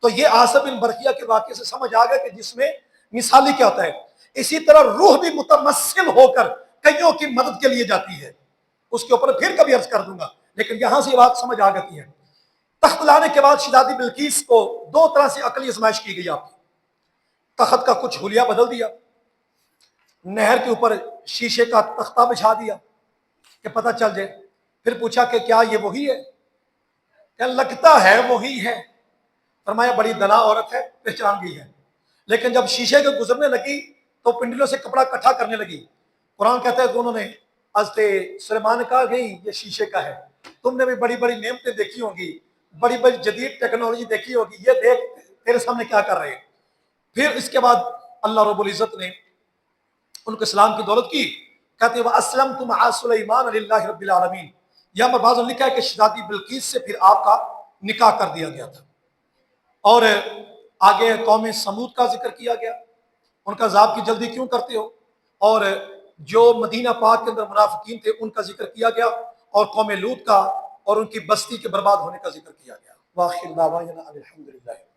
تو یہ آصف بن برقیہ کے واقعے سے سمجھ آ گیا کہ جس میں مثالی کیا ہوتا ہے۔ اسی طرح روح بھی متمثل ہو کر کئیوں کی مدد کے لیے جاتی ہے، اس کے اوپر پھر کبھی عرض کر دوں گا، لیکن یہاں سے یہ بات سمجھ آ جاتی ہے۔ تخت لانے کے بعد شہزادی بلقیس کو 2 طرح سے عقلی آزمائش کی گئی، آپ کی تخت کا کچھ حلیہ بدل دیا، نہر کے اوپر شیشے کا تختہ بچھا دیا کہ پتہ چل جائے، پھر پوچھا کہ کیا یہ وہی ہے؟ کہ لگتا ہے وہی ہے، فرمایا بڑی دنا عورت ہے، پہچان گئی ہے۔ لیکن جب شیشے کے گزرنے لگی تو پنڈلیوں سے کپڑا اکٹھا کرنے لگی۔ قرآن کہتا ہے کہ انہوں نے حضرت سلیمان نے کہا کہ یہ شیشے کا ہے، تم نے بھی بڑی بڑی نعمتیں دیکھی ہوں گی، بڑی بڑی جدید ٹیکنالوجی دیکھی ہوگی، یہ دیکھ تیرے سامنے کیا کر رہے ہیں۔ پھر اس کے بعد اللہ رب العزت نے ان کو اسلام کی دولت کی، کہتے ہیں وَأَسْلَمْتُ مَعَ سُلَيْمَانَ لِلَّهِ رَبِّ الْعَالَمِينَ۔ یہاں پر بعض نے لکھا ہے کہ شہزادی بلقیس سے پھر آپ کا نکاح کر دیا گیا تھا۔ اور آگے قوم سمود کا ذکر کیا گیا، ان کا عذاب کی جلدی کیوں کرتے ہو، اور جو مدینہ پاک کے اندر منافقین تھے ان کا ذکر کیا گیا، اور قوم لوط کا اور ان کی بستی کے برباد ہونے کا ذکر کیا گیا۔ وآخر دعوانا الحمدللہ۔